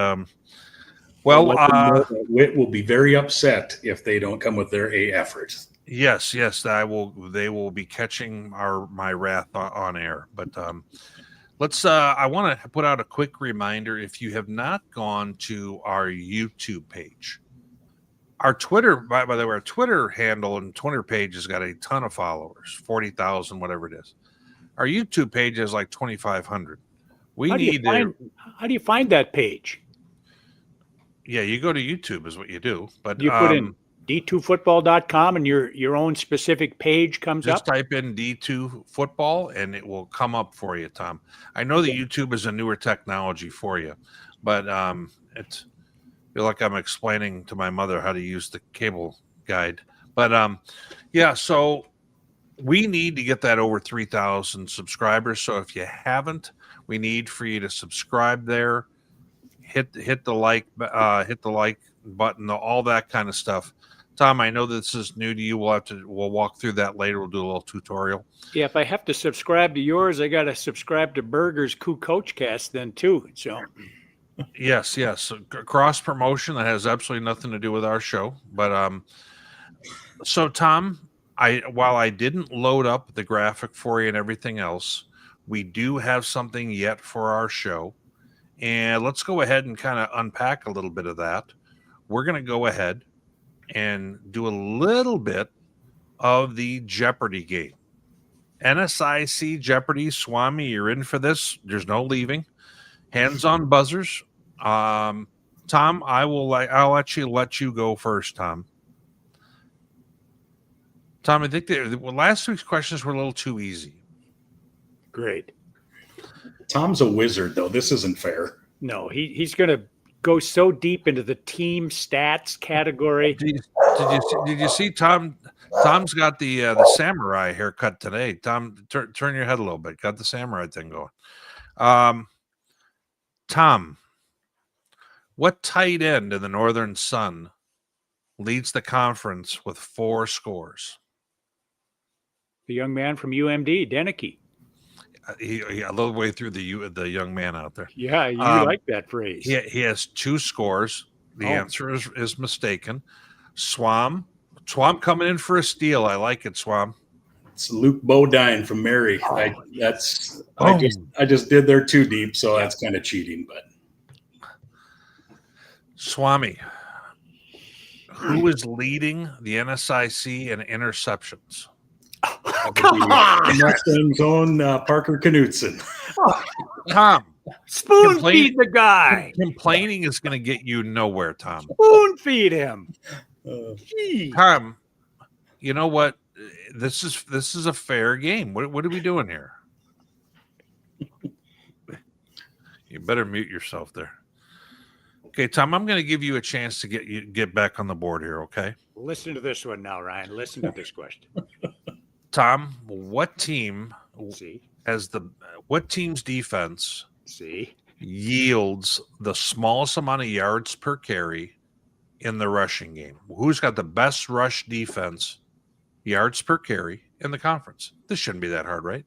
Witt will be very upset if they don't come with their A effort. Yes, they will be catching my wrath on air. But I want to put out a quick reminder. If you have not gone to our YouTube page, our Twitter, by the way, our Twitter handle and Twitter page has got a ton of followers, 40,000, whatever it is. Our YouTube page is like 2,500. How do you find that page? Yeah, you go to YouTube is what you do. But you put in d2football.com and your own specific page comes up? Just type in D2 football and it will come up for you, Tom. I know that YouTube is a newer technology for you, but it's feel like I'm explaining to my mother how to use the cable guide. But so we need to get that over 3,000 subscribers. So if you haven't, we need for you to subscribe there, hit the like button, all that kind of stuff. Tom, I know this is new to you. We'll walk through that later. We'll do a little tutorial. Yeah, if I have to subscribe to yours, I got to subscribe to Berger's Coachcast then too. So yes, cross promotion that has absolutely nothing to do with our show. But so Tom, while I didn't load up the graphic for you and everything else, we do have something yet for our show, and let's go ahead and kind of unpack a little bit of that. We're going to go ahead and do a little bit of the Jeopardy game. NSIC Jeopardy. Swami, you're in for this. There's no leaving. Hands on buzzers. Tom, I'll actually let you go first, Tom. Tom, I think last week's questions were a little too easy. Great. Tom's a wizard, though. This isn't fair. No, he's going to go so deep into the team stats category. Did you see Tom? Tom's got the samurai haircut today. Tom, turn your head a little bit. Got the samurai thing going. Tom, What tight end in the Northern Sun leads the conference with 4 scores? The young man from UMD, Denicky. He a little way through the young man out there. Yeah, you like that phrase. He has 2 scores. The answer is mistaken. Swam coming in for a steal. I like it, Swam. It's Luke Bodine from Mary. I just did their 2 deep, so that's kind of cheating. But Swami, who is leading the NSIC in interceptions? Come on! Mustang's own Parker Knutson. Tom, Spoon feed the guy. Complaining is going to get you nowhere, Tom. Spoon feed him. Tom, you know what? This is a fair game. What are we doing here? You better mute yourself there. Okay, Tom, I'm going to give you a chance to get back on the board here, okay? Listen to this one now, Ryan. Listen to this question. Tom, what team See? What team's defense See? yields the smallest amount of yards per carry in the rushing game? Who's got the best rush defense, yards per carry in the conference? This shouldn't be that hard, right?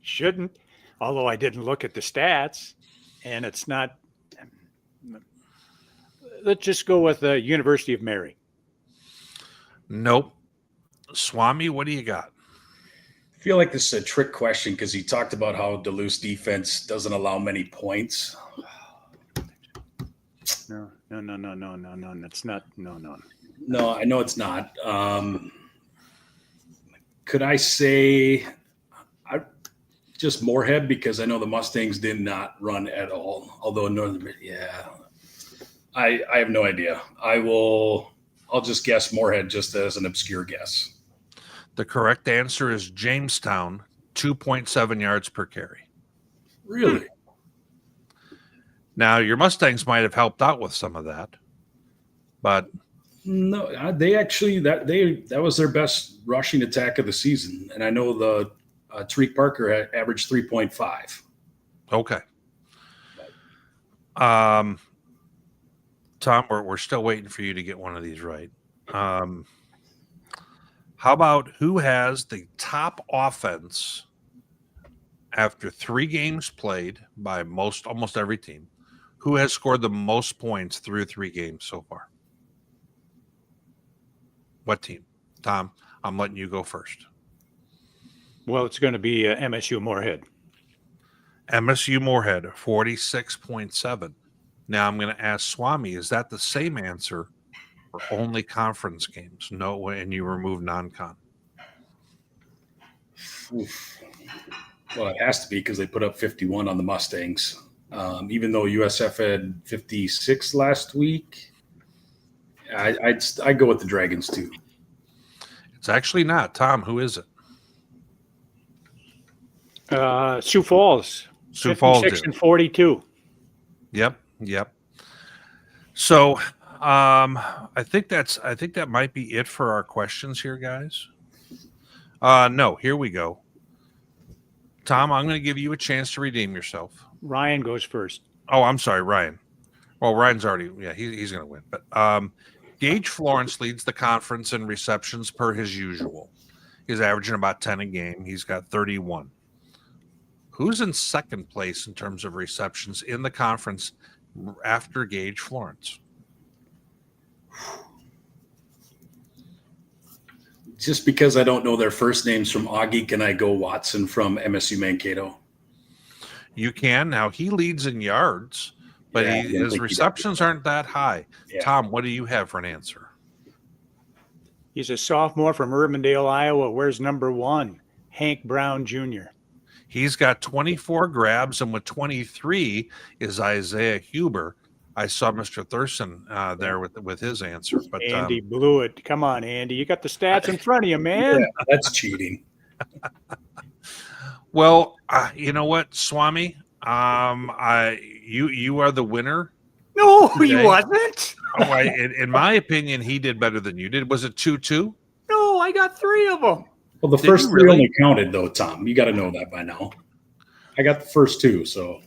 Shouldn't. Although I didn't look at the stats, and it's not. Let's just go with the University of Mary. Nope. Swami, what do you got? I feel like this is a trick question because he talked about how Duluth's defense doesn't allow many points. No. That's not. No. No, I know it's not. Could I say just Morehead, because I know the Mustangs did not run at all. Although Northern, I have no idea. I'll just guess Morehead just as an obscure guess. The correct answer is Jamestown, 2.7 yards per carry. Really? Now, your Mustangs might have helped out with some of that, but no, they actually that was their best rushing attack of the season, and I know the Tariq Parker had averaged 3.5. Okay. Tom, we're still waiting for you to get one of these right. How about who has the top offense after 3 games played by almost every team? Who has scored the most points through 3 games so far? What team? Tom, I'm letting you go first. Well, it's going to be MSU Morehead. MSU Morehead, 46.7. Now I'm going to ask Swami, is that the same answer for only conference games? No, and you remove non-con. Well, it has to be because they put up 51 on the Mustangs. Even though USF had 56 last week, I'd go with the Dragons too. It's actually not. Tom, who is it? Sioux Falls. Sioux Falls 56 and 42. Yep. So I think that might be it for our questions here, guys. No, here we go. Tom, I'm going to give you a chance to redeem yourself. Ryan goes first. Oh, I'm sorry, Ryan. Well, Ryan's already, he's going to win. But Gage Florence leads the conference in receptions per his usual. He's averaging about 10 a game. He's got 31. Who's in second place in terms of receptions in the conference after Gage Florence? Just because I don't know their first names from Augie, can I go Watson from MSU Mankato? You can. Now, he leads in yards, but his receptions aren't that high. Yeah. Tom, what do you have for an answer? He's a sophomore from Urbandale, Iowa. Where's number 1? Hank Brown Jr. He's got 24 grabs, and with 23 is Isaiah Huber. I saw Mr. Thurston there with his answer. But Andy blew it. Come on, Andy. You got the stats in front of you, man. Yeah, that's cheating. Well, you know what, Swami? You are the winner. No, he wasn't. Oh, in my opinion, he did better than you did. Was it 2-2? No, I got 3 of them. Well, the first 3 only counted, though, Tom. You got to know that by now. I got the first 2, so.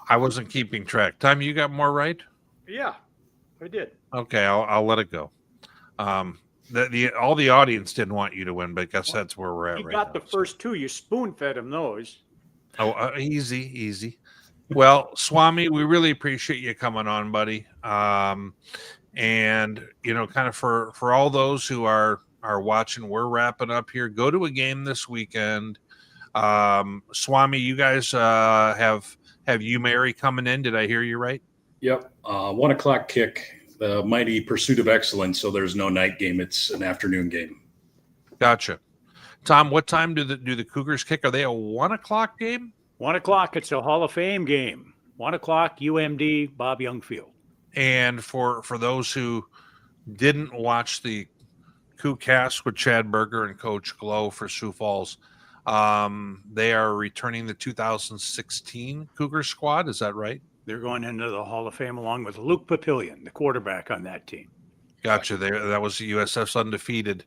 I wasn't keeping track. Tom, you got more right? Yeah, I did. Okay, I'll let it go. All the audience didn't want you to win, but I guess that's where we're at You right got now. the first two. You spoon fed him those. Oh, easy. Well, Swami, we really appreciate you coming on, buddy. And kind of for all those who are watching, we're wrapping up here. Go to a game this weekend. Swami, you guys have UMary coming in. Did I hear you right? Yep. 1 o'clock kick, the mighty Pursuit of Excellence. So there's no night game. It's an afternoon game. Gotcha. Tom, what time do the Cougars kick? Are they a 1 o'clock game? 1 o'clock. It's a Hall of Fame game. 1 o'clock, UMD, Bob Young Field. And for those who didn't watch the Coug Cast with Chad Berger and Coach Glow for Sioux Falls, they are returning the 2016 Cougar squad. Is that right? They're going into the Hall of Fame along with Luke Papillion, the quarterback on that team. Gotcha. That was the USF's undefeated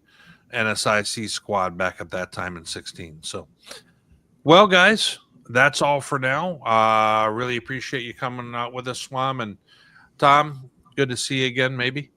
NSIC squad back at that time in 16. So, well, guys, that's all for now. Really appreciate you coming out with us, Swam. And Tom, good to see you again, maybe.